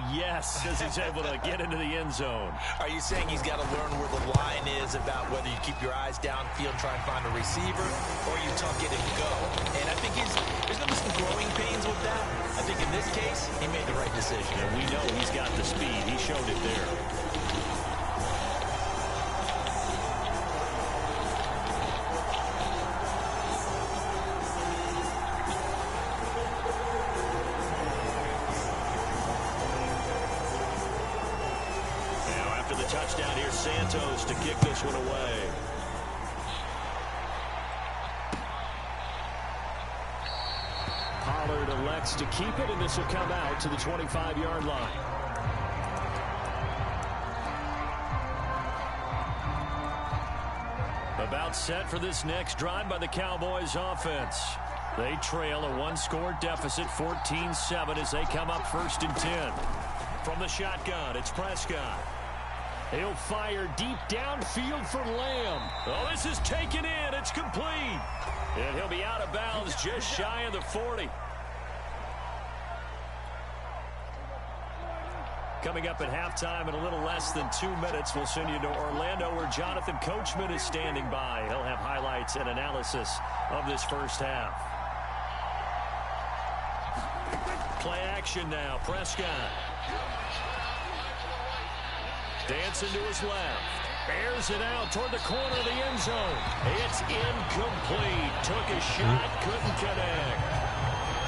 yes, as he's able to get into the end zone. Are you saying he's got to learn where the line is about whether you keep your eyes downfield, try and find a receiver, or you tuck it and go? And I think there's going to be some growing pains with that. I think in this case, he made the right decision. And we know he's got the speed. He showed it there. Touchdown here, Santos to kick this one away. Pollard elects to keep it, and this will come out to the 25-yard line. About set for this next drive by the Cowboys offense. They trail a 1-score deficit, 14-7, as they come up 1st and 10. From the shotgun, it's Prescott. He'll fire deep downfield for Lamb. Oh, this is taken in. It's complete. And he'll be out of bounds just shy of the 40. Coming up at halftime in a little less than 2 minutes, we'll send you to Orlando where Jonathan Coachman is standing by. He'll have highlights and analysis of this first half. Play action now. Prescott. Dancing to his left. Airs it out toward the corner of the end zone. It's incomplete. Took a shot, couldn't connect.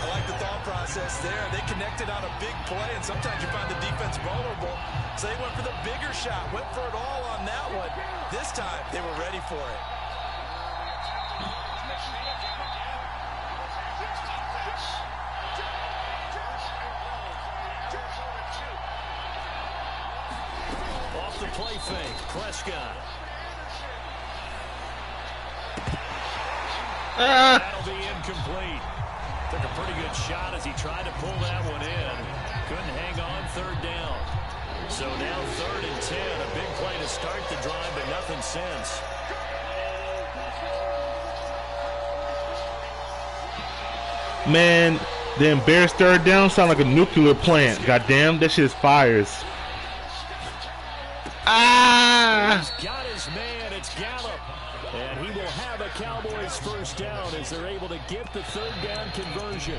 I like the thought process there. They connected on a big play, and sometimes you find the defense vulnerable. So they went for the bigger shot, went for it all on that one. This time, they were ready for it. The play fake, Prescott. That'll be incomplete. Took a pretty good shot as he tried to pull that one in. Couldn't hang on 3rd down. So now 3rd and 10. A big play to start the drive, but nothing since. Man, the embarrassed 3rd down sound like a nuclear plant. Goddamn, that shit fires. He's got his man. It's Gallup. And he will have a Cowboys 1st down as they're able to get the 3rd down conversion.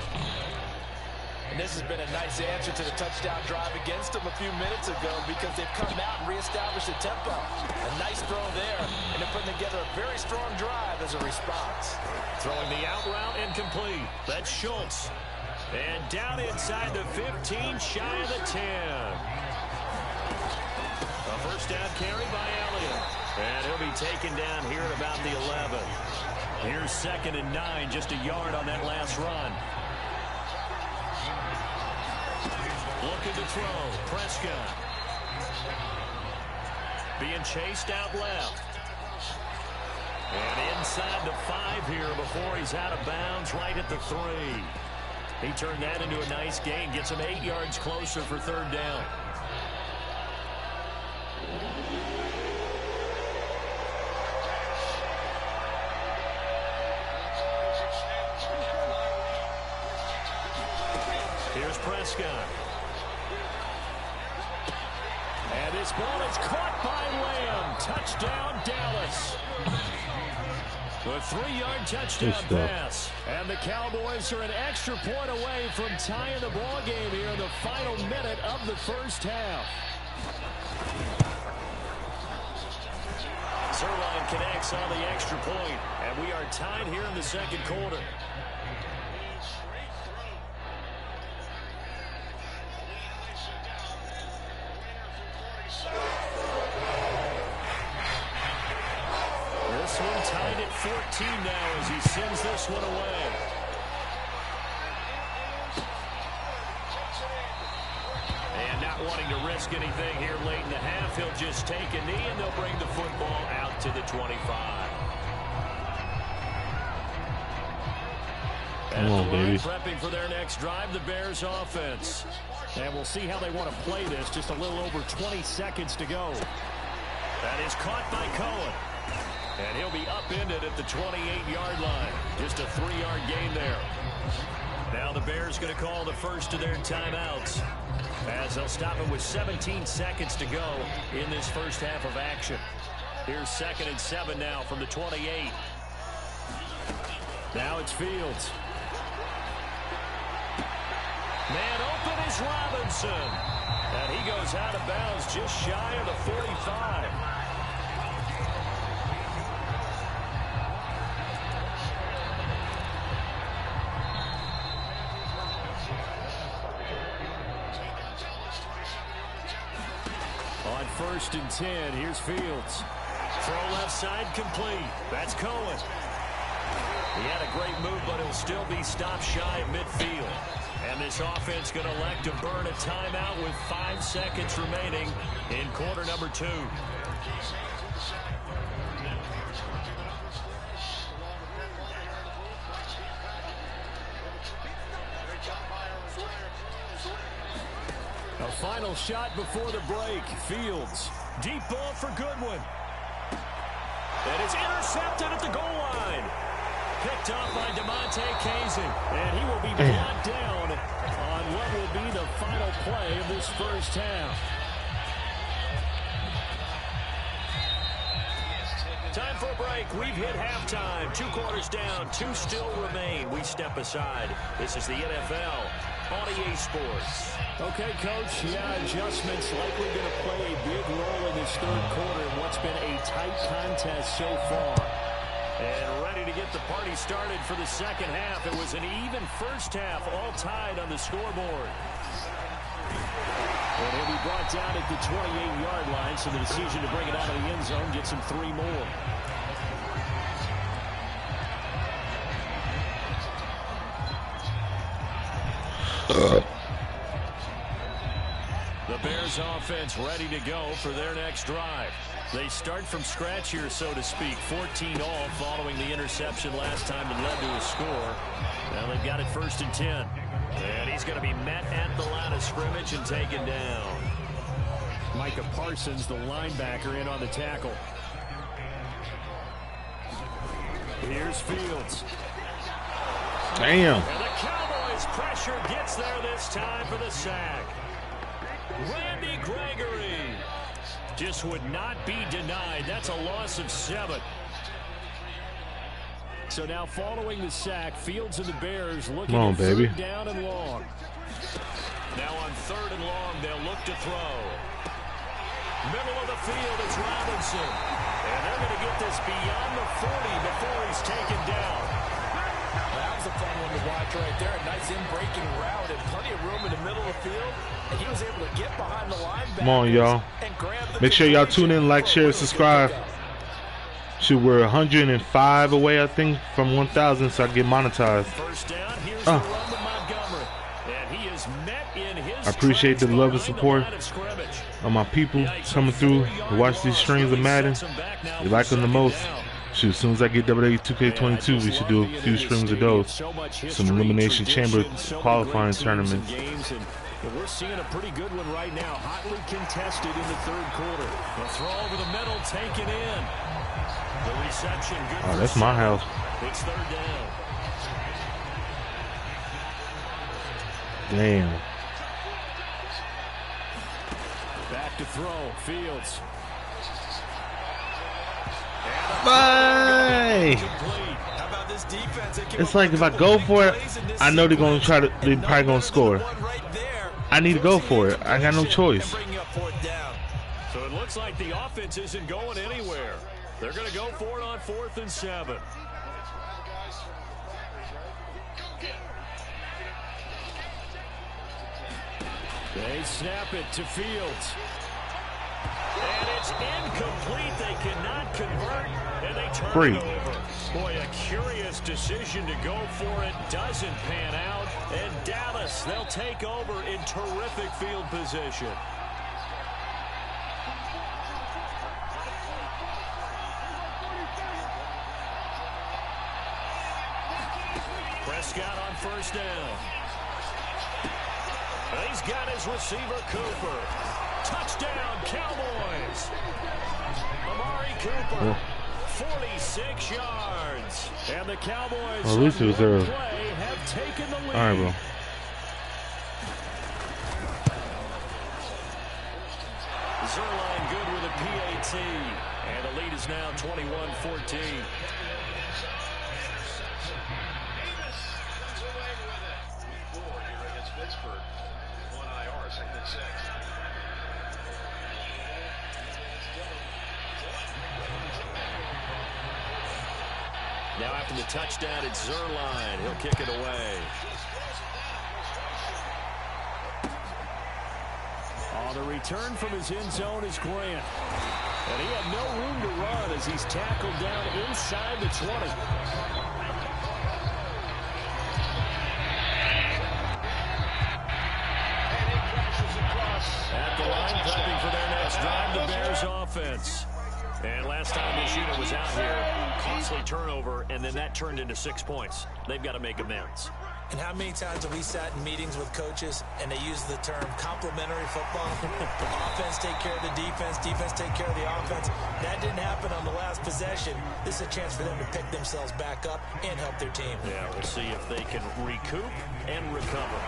And this has been a nice answer to the touchdown drive against them a few minutes ago because they've come out and reestablished the tempo. A nice throw there, and they're putting together a very strong drive as a response. Throwing the out route incomplete. That's Schultz. And down inside the 15, shy of the 10. A 1st down carry by Elliott. And he'll be taken down here at about the 11. Here's 2nd and 9, just a yard on that last run. Looking to throw, Prescott. Being chased out left. And inside the 5 here before he's out of bounds right at the 3. He turned that into a nice gain, gets him 8 yards closer for 3rd down. Here's Prescott. And this ball is caught by Lamb. Touchdown, Dallas. A 3-yard touchdown pass. And the Cowboys are an extra point away from tying the ball game here in the final minute of the first half. Zerline connects on the extra point, and we are tied here in the second quarter. This one tied at 14 now as he sends this one away. And not wanting to risk anything here late in the half, he'll just take a knee and they'll bring the football out to the 25. Come on, baby. Prepping for their next drive, the Bears offense. And we'll see how they want to play this. Just a little over 20 seconds to go. That is caught by Cohen. And he'll be upended at the 28-yard line. Just a 3-yard gain there. Now the Bears going to call the first of their timeouts, as they'll stop him with 17 seconds to go in this first half of action. Here's 2nd and 7 now from the 28. Now it's Fields. Man open is Robinson. And he goes out of bounds just shy of the 45. On 1st and 10, here's Fields. Throw left side complete. That's Cohen. He had a great move, but he'll still be stopped shy of midfield. And this offense going to elect to burn a timeout with 5 seconds remaining in quarter number 2. A final shot before the break. Fields. Deep ball for Goodwin. And it's intercepted at the goal line. Picked off by DeMonte Kazin. And he will be brought down on what will be the final play of this first half. Time for a break. We've hit halftime. 2 quarters down. 2 still remain. We step aside. This is the NFL on EA Sports. Okay, Coach. Yeah, adjustments likely going to play a big role in this third quarter in what's been a tight contest so far. And ready to get the party started for the second half. It was an even first half, all tied on the scoreboard. And he'll be brought down at the 28-yard line, so the decision to bring it out of the end zone gets him 3 more. The Bears offense ready to go for their next drive. They start from scratch here, so to speak. 14-all following the interception last time that led to a score. Now they've got it 1st and 10. And he's going to be met at the line of scrimmage and taken down. Micah Parsons, the linebacker, in on the tackle. Here's Fields. Damn. And the Cowboys pressure gets there this time for the sack. Randy Gregory just would not be denied. That's a loss of 7. So now following the sack, Fields and the Bears looking at third down and long. Now on 3rd and long, they'll look to throw. Middle of the field, it's Robinson. And they're going to get this beyond the 40 before he's taken down. That was a fun one to watch right there. A nice in-breaking route and plenty of room in the middle of the field. And he was able to get behind the linebacker. Come on, y'all. Make sure y'all tune in, like, share, subscribe. Shoot, we're 105 away, I think, from 1,000, so I can get monetized. First down, here's the run to Montgomery. And he is met in his I appreciate the love and support of my people coming through to watch these streams of Madden. They like them the most. Shoot, as soon as I get WWE 2K22, we should do a few streams of those. Some Elimination Chamber qualifying tournaments. And we're seeing a pretty good one right now. Hotly contested in the third quarter. The throw over the middle, taken in. The reception, good. Oh, that's my house. It's 3rd down. Damn. Back to throw. Fields. Bye. How about this defense? It's like if I go for it, I know they're gonna try to. They're probably gonna score. I need to go for it. I got no choice. So it looks like the offense isn't going anywhere. They're going to go for it on 4th and 7. They snap it to Fields. And it's incomplete. They cannot convert, and they turn it over. Boy, a curious decision to go for it. Doesn't pan out. And Dallas, they'll take over in terrific field position. Prescott on 1st down. He's got his receiver, Cooper. Touchdown, Cowboys. Amari Cooper, 46 yards. And the Cowboys at least it was there. Have taken the lead. All right, bro. Zerline good with a PAT. And the lead is now 21-14. Now after the touchdown, it's Zerline. He'll kick it away. On the return from his end zone is Grant. And he had no room to run as he's tackled down inside the 20. At the line, prepping for their next drive, the Bears offense. And last time this unit was out here, costly turnover, and then that turned into 6 points. They've got to make amends. And how many times have we sat in meetings with coaches and they use the term complementary football? Offense take care of the defense, defense take care of the offense. That didn't happen on the last possession. This is a chance for them to pick themselves back up and help their team. Yeah, we'll see if they can recoup and recover.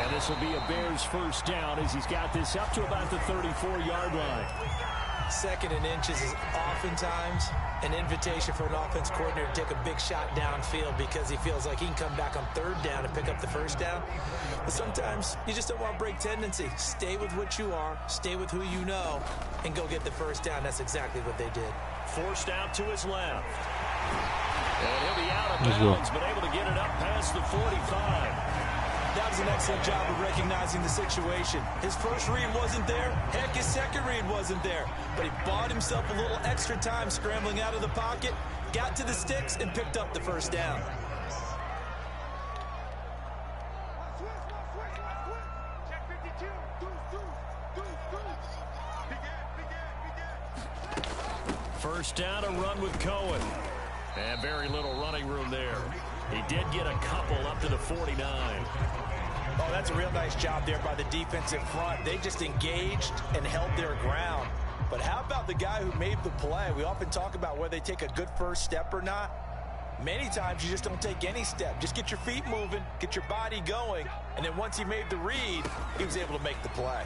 And this will be a Bears 1st down as he's got this up to about the 34-yard line. 2nd and inches is oftentimes an invitation for an offense coordinator to take a big shot downfield because he feels like he can come back on 3rd down and pick up the 1st down. But sometimes you just don't want to break tendency. Stay with what you are, stay with who you know, and go get the 1st down. That's exactly what they did. Forced out to his left. And he'll be out of bounds, but able to get it up past the 45. That was an excellent job of recognizing the situation. His first read wasn't there. Heck, his second read wasn't there. But he bought himself a little extra time scrambling out of the pocket, got to the sticks, and picked up the 1st down. First down, a run with Cohen. And very little running room there. He did get a couple up to the 49. Oh, that's a real nice job there by the defensive front. They just engaged and held their ground. But how about the guy who made the play? We often talk about whether they take a good first step or not. Many times you just don't take any step. Just get your feet moving, get your body going, and then once he made the read, he was able to make the play.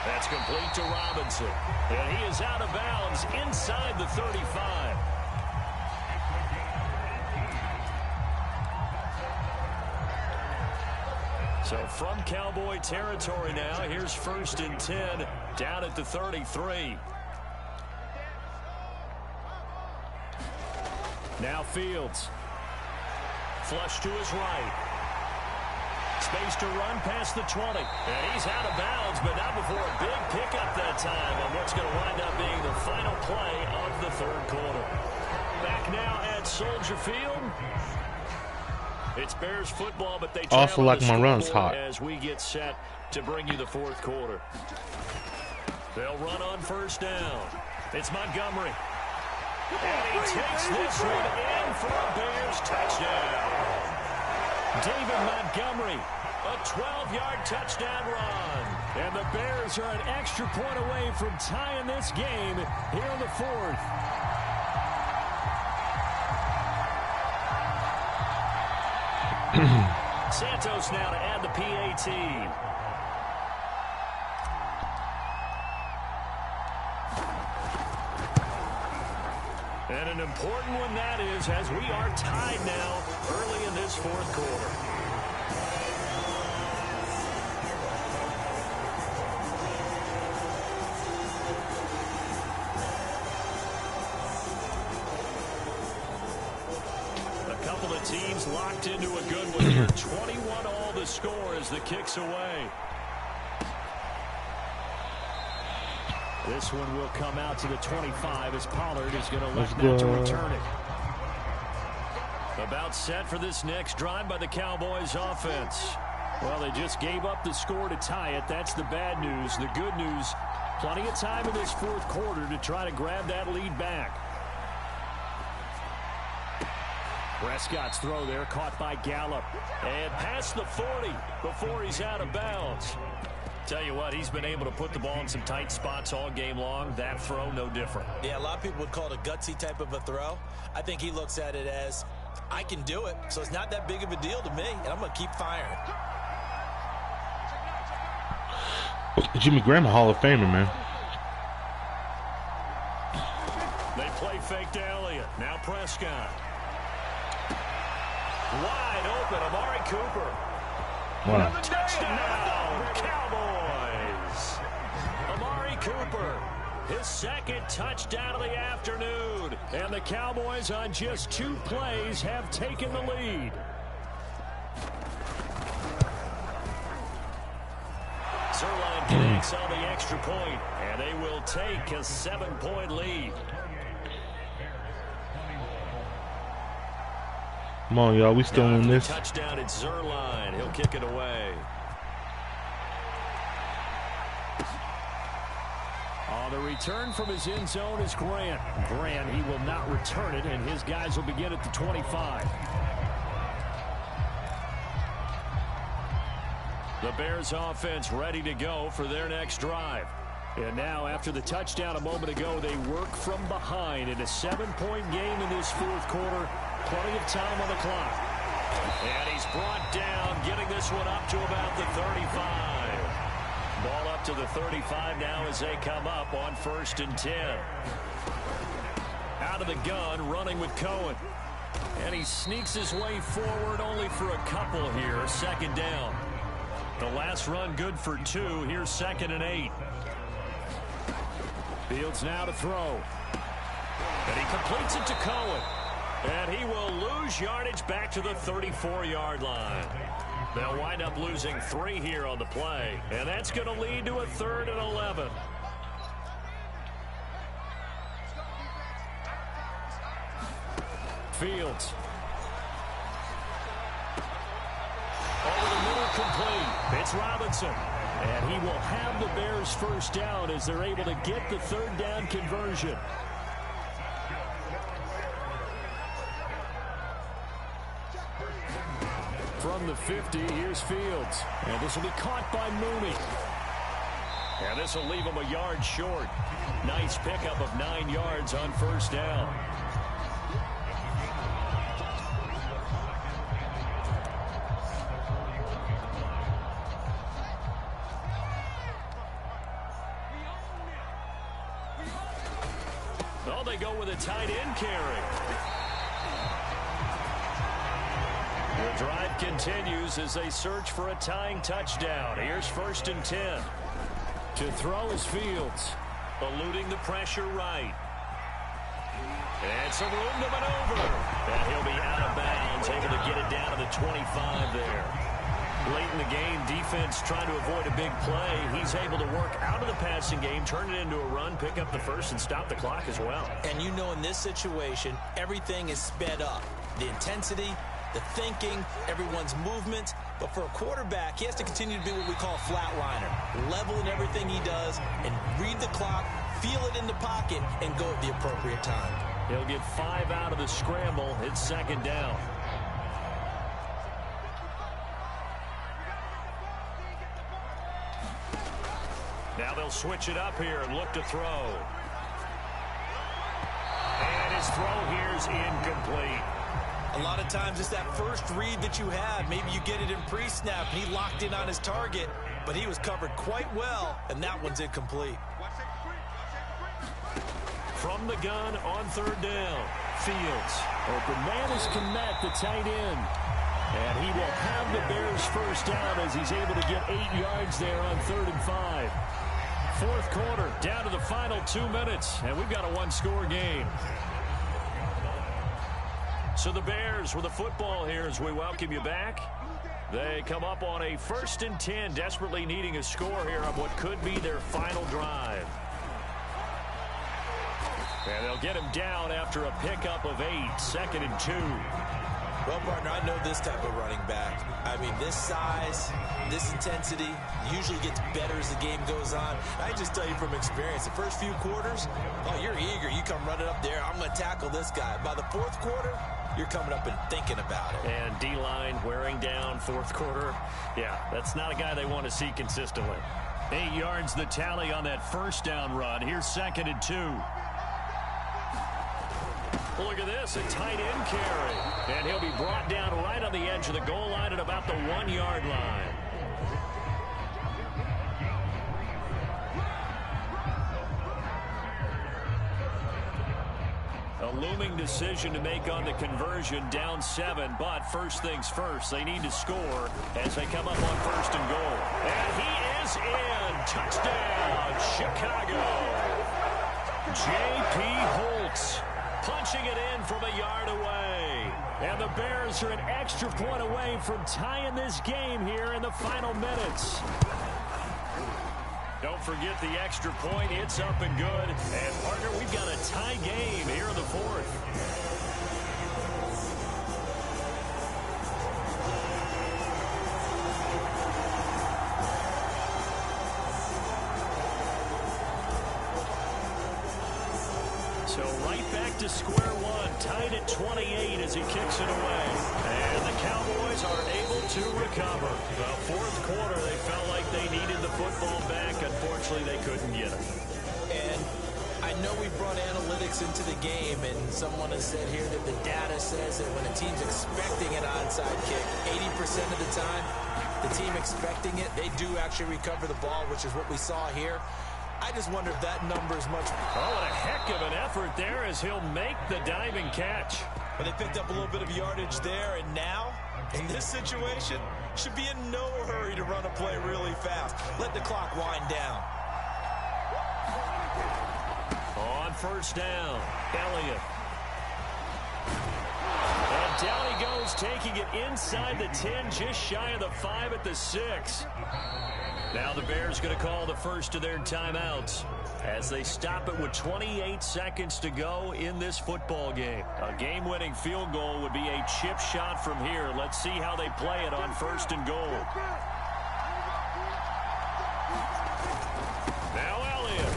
That's complete to Robinson. And he is out of bounds inside the 35. So from Cowboy territory now, here's 1st and 10 down at the 33. Now Fields. Flush to his right. Space to run past the 20. And he's out of bounds, but not before a big pickup that time on what's going to wind up being the final play of the 3rd quarter. Back now at Soldier Field. It's Bears football, but they also like my runs hot as we get set to bring you the 4th quarter. They'll run on 1st down. It's Montgomery. And he takes this one in for a Bears touchdown. David Montgomery, a 12-yard touchdown run. And the Bears are an extra point away from tying this game here in the 4th. Santos now to add the PAT. And an important one that is, as we are tied now early in this fourth quarter. A couple of teams locked into a good one here. 21 all the score as the kick's away. This one will come out to the 25 as Pollard is going to look now to return it. About set for this next drive by the Cowboys offense. Well, they just gave up the score to tie it. That's the bad news. The good news, plenty of time in this fourth quarter to try to grab that lead back. Prescott's throw there caught by Gallup. And past the 40 before he's out of bounds. Tell you what, he's been able to put the ball in some tight spots all game long. That throw, no different. Yeah, a lot of people would call it a gutsy type of a throw. I think he looks at it as, I can do it, so it's not that big of a deal to me, and I'm going to keep firing. Jimmy Graham, a Hall of Famer, man. They play fake to Elliott. Now Prescott. Wide open, Amari Cooper. Wow. Touchdown, Cowboys. Amari Cooper, his second touchdown of the afternoon. And the Cowboys on just 2 plays have taken the lead. Zerline connects on the extra point, and they will take a 7-point lead. Come on, y'all. We still in this. Touchdown at Zerline. He'll kick it away. The return from his end zone is Grant. Grant, he will not return it, and his guys will begin at the 25. The Bears offense ready to go for their next drive. And now, after the touchdown a moment ago, they work from behind in a 7-point game in this fourth quarter. Plenty of time on the clock. And he's brought down, getting this one up to about the 35. Ball up to the 35 now as they come up on 1st and 10. Out of the gun, running with Cohen. And he sneaks his way forward only for a couple here. 2nd down. The last run good for 2. Here's 2nd and 8. Fields now to throw. And he completes it to Cohen. And he will lose yardage back to the 34-yard line. They'll wind up losing 3 here on the play. And that's going to lead to a 3rd and 11. Fields. Over the middle, complete. It's Robinson. And he will have the Bears 1st down as they're able to get the 3rd down conversion. From the 50, here's Fields. And this will be caught by Mooney. And this will leave him a yard short. Nice pickup of 9 yards on 1st down. Oh, they go with a tight end carry. The drive continues as they search for a tying touchdown. Here's 1st and 10. To throw is Fields, eluding the pressure right. And some room to maneuver. And he'll be out of bounds, able to get it down to the 25 there. Late in the game, defense trying to avoid a big play. He's able to work out of the passing game, turn it into a run, pick up the 1st, and stop the clock as well. And you know in this situation, everything is sped up. The intensity, the thinking, everyone's movement. But for a quarterback, he has to continue to be what we call a flatliner. Level in everything he does and read the clock, feel it in the pocket, and go at the appropriate time. He'll get 5 out of the scramble. It's 2nd down. Now they'll switch it up here and look to throw. And his throw here is incomplete. A lot of times it's that first read that you have. Maybe you get it in pre-snap, and he locked in on his target, but he was covered quite well, and that one's incomplete. From the gun on third down, Fields. Open man is Kmet, the tight end. And he will have the Bears first down as he's able to get 8 yards there on 3rd and 5. Fourth quarter, down to the final 2 minutes, and we've got a one-score game. So the Bears with the football here as we welcome you back. They come up on a 1st and 10, desperately needing a score here on what could be their final drive. And they'll get him down after a pickup of 8, 2nd and 2. Well, partner, I know this type of running back. I mean, this size, this intensity usually gets better as the game goes on. I just tell you from experience, the first few quarters, oh, you're eager. You come running up there. I'm going to tackle this guy. By the 4th quarter, you're coming up and thinking about it. And D-line wearing down 4th quarter. Yeah, that's not a guy they want to see consistently. 8 yards the tally on that first down run. Here's 2nd and 2. Look at this, a tight end carry. And he'll be brought down right on the edge of the goal line at about the 1-yard line. A looming decision to make on the conversion, down 7, but first things first, they need to score as they come up on 1st and goal. And he is in. Touchdown, Chicago. J.P. Holtz punching it in from a yard away. And the Bears are an extra point away from tying this game here in the final minutes. Don't forget the extra point. It's up and good. And, partner, we've got a tie game here in the 4th. So right back to square one, tied at 28 as he kicks it away. And the Cowboys are able to recover. The 4th quarter, they felt like they needed the football back. Unfortunately, they couldn't get it. And I know we brought analytics into the game, and someone has said here that the data says that when a team's expecting an onside kick, 80% of the time, the team expecting it, they do actually recover the ball, which is what we saw here. I just wonder if that number is much. Oh, what a heck of an effort there as he'll make the diving catch. But they picked up a little bit of yardage there, and now, in this situation, should be in no hurry to run a play really fast. Let the clock wind down. On 1st down, Elliott. And down he goes, taking it inside the 10, just shy of the 5 at the 6. Now the Bears going to call the first of their timeouts as they stop it with 28 seconds to go in this football game. A game-winning field goal would be a chip shot from here. Let's see how they play it on 1st and goal. Now Elliott.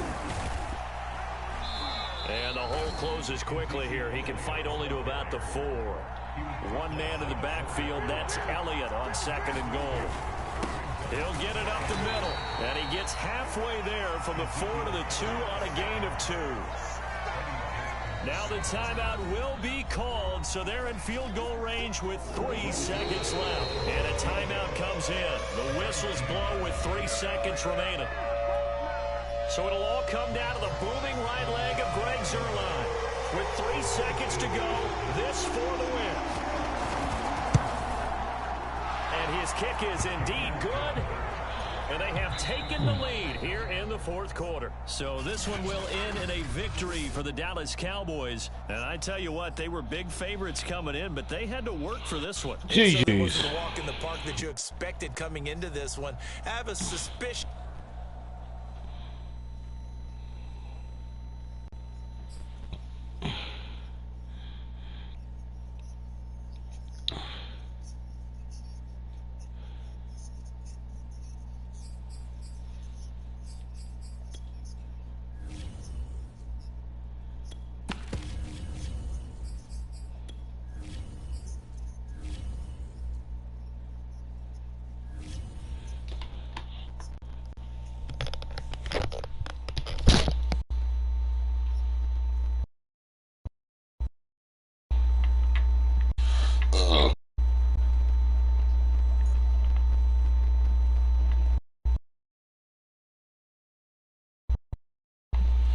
And the hole closes quickly here. He can fight only to about the 4. One man in the backfield, that's Elliott on 2nd and goal. He'll get it up the middle, and he gets halfway there from the 4 to the 2 on a gain of 2. Now the timeout will be called, so they're in field goal range with 3 seconds left. And a timeout comes in. The whistles blow with 3 seconds remaining. So it'll all come down to the booming right leg of Greg Zuerlein. With 3 seconds to go, this for the win. And his kick is indeed good. And they have taken the lead here in the 4th quarter. So this one will end in a victory for the Dallas Cowboys. And I tell you what, they were big favorites coming in, but they had to work for this one. It wasn't the walk in the park that you expected coming into this one. I have a suspicion